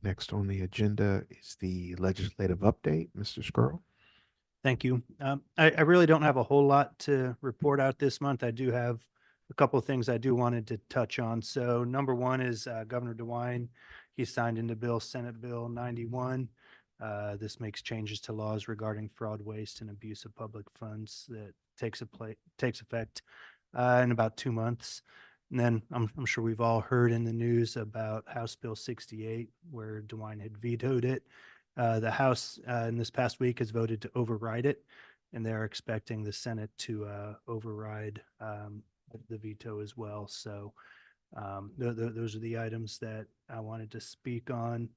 Next on the agenda is the legislative update. Mr. Skrull. Thank you. I really don't have a whole lot to report out this month. I do have a couple of things I do wanted to touch on. So number one is Governor DeWine. He signed into bill, Senate Bill 91. This makes changes to laws regarding fraud, waste, and abuse of public funds that takes effect in about 2 months. And then I'm sure we've all heard in the news about House Bill 68, where DeWine had vetoed it. The House in this past week has voted to override it, and they're expecting the Senate to override the veto as well. So those are the items that I wanted to speak on.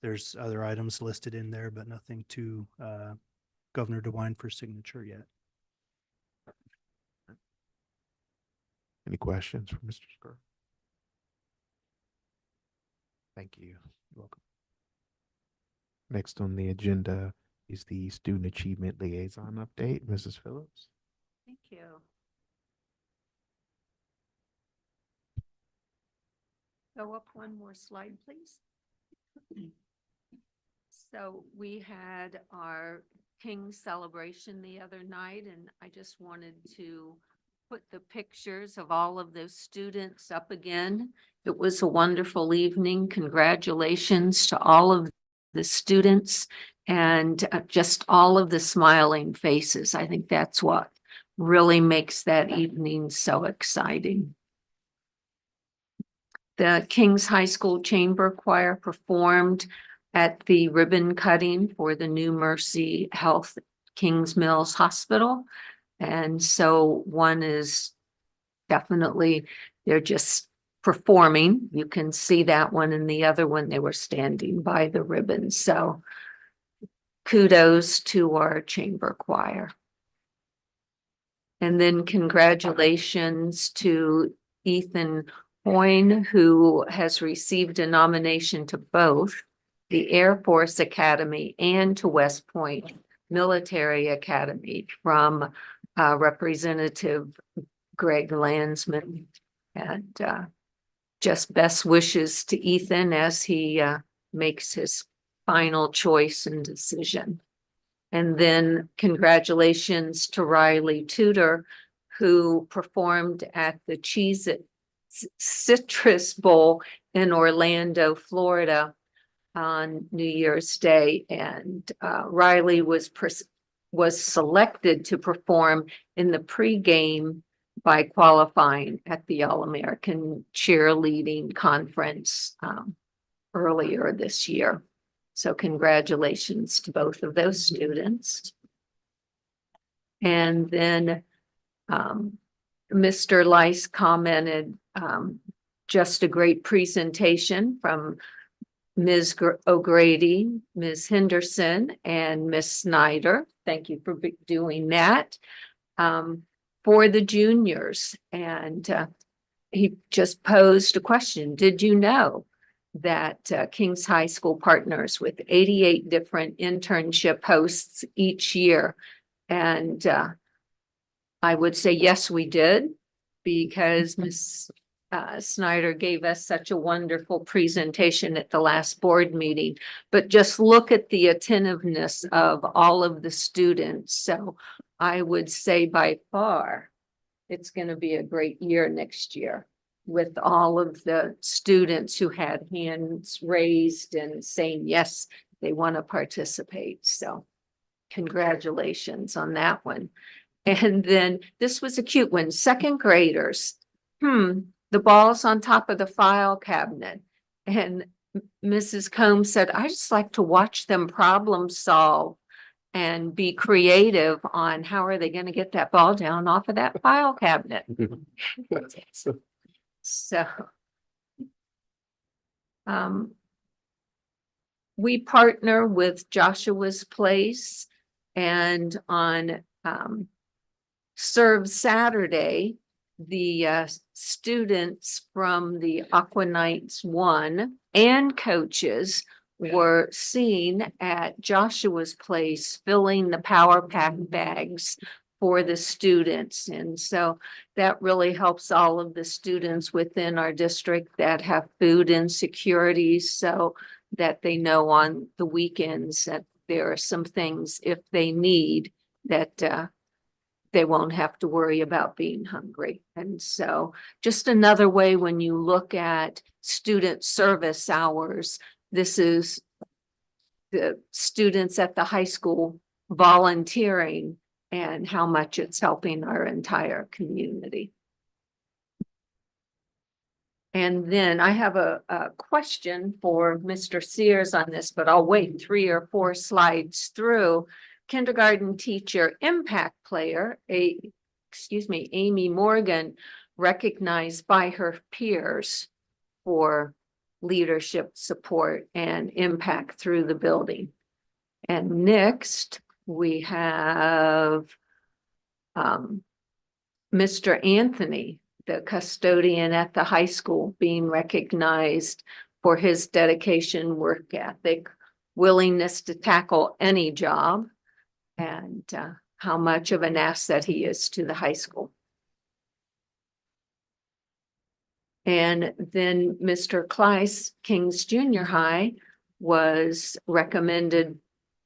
There's other items listed in there, but nothing to Governor DeWine for signature yet. Any questions for Mr. Skrull? Thank you. You're welcome. Next on the agenda is the Student Achievement Liaison update. Mrs. Phillips. Thank you. Go up one more slide, please. So we had our King's celebration the other night, and I just wanted to put the pictures of all of those students up again. It was a wonderful evening. Congratulations to all of the students and just all of the smiling faces. I think that's what really makes that evening so exciting. The Kings High School Chamber Choir performed at the ribbon cutting for the New Mercy Health Kings Mills Hospital. And so one is definitely, they're just performing. You can see that one, and the other one, they were standing by the ribbon. So kudos to our chamber choir. And then congratulations to Ethan Hoyne, who has received a nomination to both the Air Force Academy and to West Point Military Academy from Representative Greg Landsman. And just best wishes to Ethan as he makes his final choice and decision. And then congratulations to Riley Tudor, who performed at the Cheez-It Citrus Bowl in Orlando, Florida on New Year's Day. And Riley was selected to perform in the pregame by qualifying at the All-American Cheerleading Conference earlier this year. So congratulations to both of those students. And then Mr. Lice commented, just a great presentation from Ms. O'Grady, Ms. Henderson, and Ms. Snyder. Thank you for doing that. For the juniors, and he just posed a question. Did you know that Kings High School partners with 88 different internship hosts each year? And I would say, yes, we did, because Ms. Snyder gave us such a wonderful presentation at the last board meeting. But just look at the attentiveness of all of the students. So I would say by far, it's going to be a great year next year with all of the students who had hands raised and saying, yes, they want to participate. So congratulations on that one. And then this was a cute one, second graders. The ball's on top of the file cabinet. And Mrs. Combs said, I just like to watch them problem solve and be creative on how are they going to get that ball down off of that file cabinet. So we partner with Joshua's Place, and on Serve Saturday, the students from the Aqua Knights 1 and coaches were seen at Joshua's Place filling the Power Pack bags for the students. And so that really helps all of the students within our district that have food insecurities, so that they know on the weekends that there are some things if they need that they won't have to worry about being hungry. And so just another way, when you look at student service hours, this is the students at the high school volunteering and how much it's helping our entire community. And then I have a question for Mr. Sears on this, but I'll wait 3 or 4 slides through. Kindergarten teacher impact player, Amy Morgan, recognized by her peers for leadership support and impact through the building. And next we have Mr. Anthony, the custodian at the high school, being recognized for his dedication, work ethic, willingness to tackle any job, and how much of an asset he is to the high school. And then Mr. Kleiss, Kings Junior High, was recommended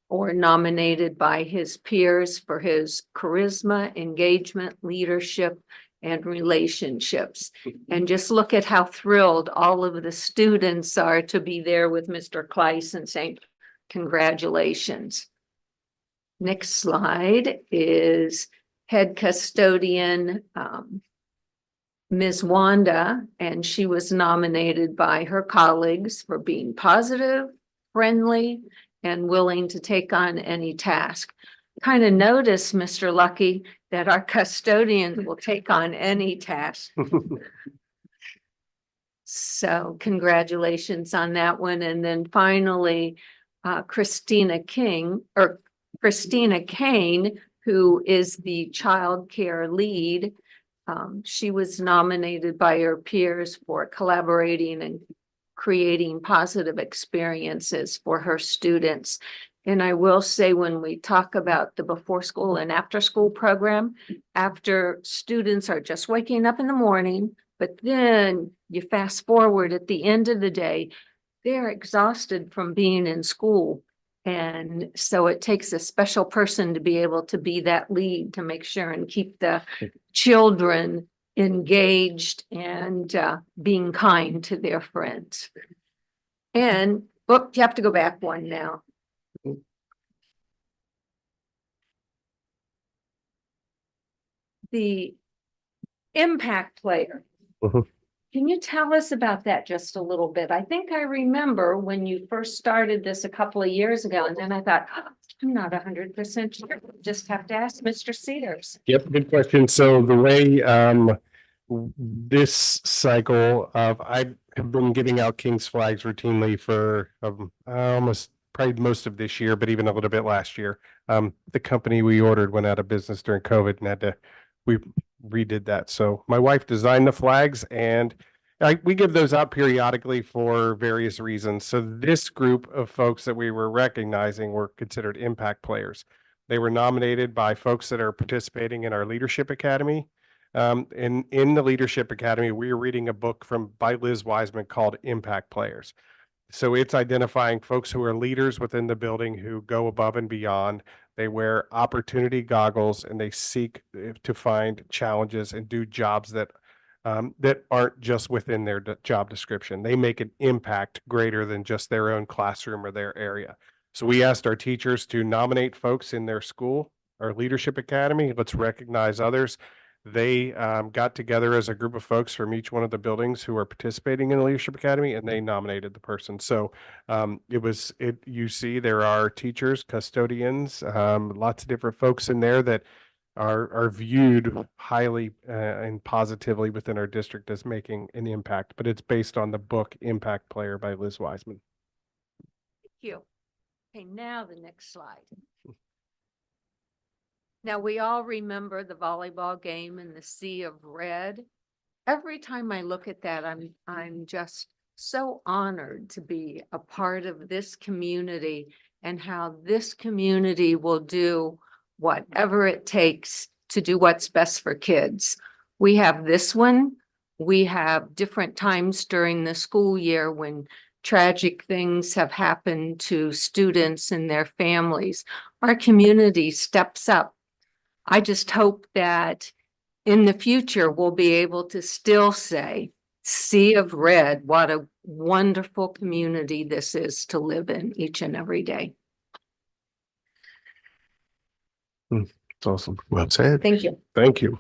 or nominated by his peers for his charisma, engagement, leadership, and relationships. And just look at how thrilled all of the students are to be there with Mr. Kleiss and saying, congratulations. Next slide is head custodian, Ms. Wanda, and she was nominated by her colleagues for being positive, friendly, and willing to take on any task. Kind of notice, Mr. Lucky, that our custodians will take on any task. So congratulations on that one. And then finally, Christina Kane, who is the child care lead. She was nominated by her peers for collaborating and creating positive experiences for her students. And I will say, when we talk about the before school and after school program, after students are just waking up in the morning, but then you fast forward at the end of the day, they're exhausted from being in school. And so it takes a special person to be able to be that lead to make sure and keep the children engaged and being kind to their friends. And, oh, you have to go back one now. The impact player. Can you tell us about that just a little bit? I think I remember when you first started this a couple of years ago, and then I thought, oh, I'm not 100% sure. Just have to ask Mr. Sears. Yep, good question. So the way this cycle of, I have been giving out King's flags routinely for almost probably most of this year, but even a little bit last year. The company we ordered went out of business during COVID and we redid that. So my wife designed the flags and we give those out periodically for various reasons. So this group of folks that we were recognizing were considered impact players. They were nominated by folks that are participating in our Leadership Academy. In the Leadership Academy, we're reading a book by Liz Wiseman called Impact Players. So it's identifying folks who are leaders within the building who go above and beyond. They wear opportunity goggles and they seek to find challenges and do jobs that aren't just within their job description. They make an impact greater than just their own classroom or their area. So we asked our teachers to nominate folks in their school, our Leadership Academy. Let's recognize others. They got together as a group of folks from each one of the buildings who are participating in the Leadership Academy, and they nominated the person. So you see there are teachers, custodians, lots of different folks in there that are viewed highly and positively within our district as making an impact, but it's based on the book Impact Player by Liz Wiseman. Thank you. Okay, now the next slide. Now, we all remember the volleyball game in the Sea of Red. Every time I look at that, I'm just so honored to be a part of this community and how this community will do whatever it takes to do what's best for kids. We have this one. We have different times during the school year when tragic things have happened to students and their families. Our community steps up. I just hope that in the future, we'll be able to still say, Sea of Red, what a wonderful community this is to live in each and every day. It's awesome. Well said. Thank you. Thank you.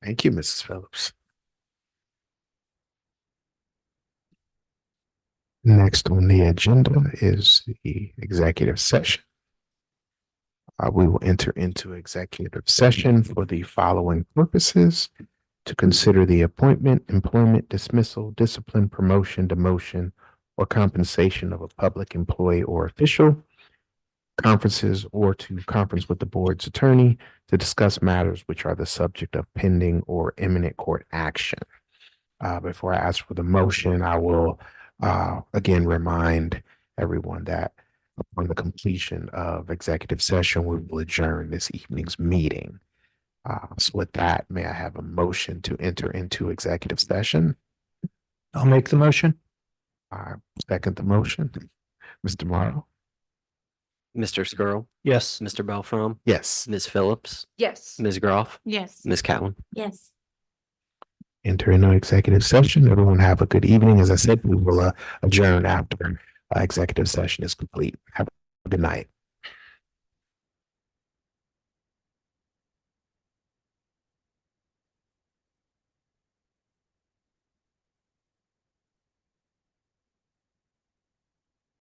Thank you, Mrs. Phillips. Next on the agenda is the executive session. We will enter into executive session for the following purposes: to consider the appointment, employment, dismissal, discipline, promotion, demotion, or compensation of a public employee or official, conferences, or to conference with the board's attorney to discuss matters which are the subject of pending or imminent court action. Before I ask for the motion, I will again remind everyone that upon the completion of executive session, we will adjourn this evening's meeting. So with that, may I have a motion to enter into executive session? I'll make the motion. I second the motion. Mr. Morrow? Mr. Skrull, Yes. Mr. Belfrom, Yes. Ms. Phillips, Yes. Ms. Groff, Yes. Ms. Cowan. Yes. Enter into executive session. Everyone have a good evening. As I said, we will adjourn after executive session is complete. Have a good night.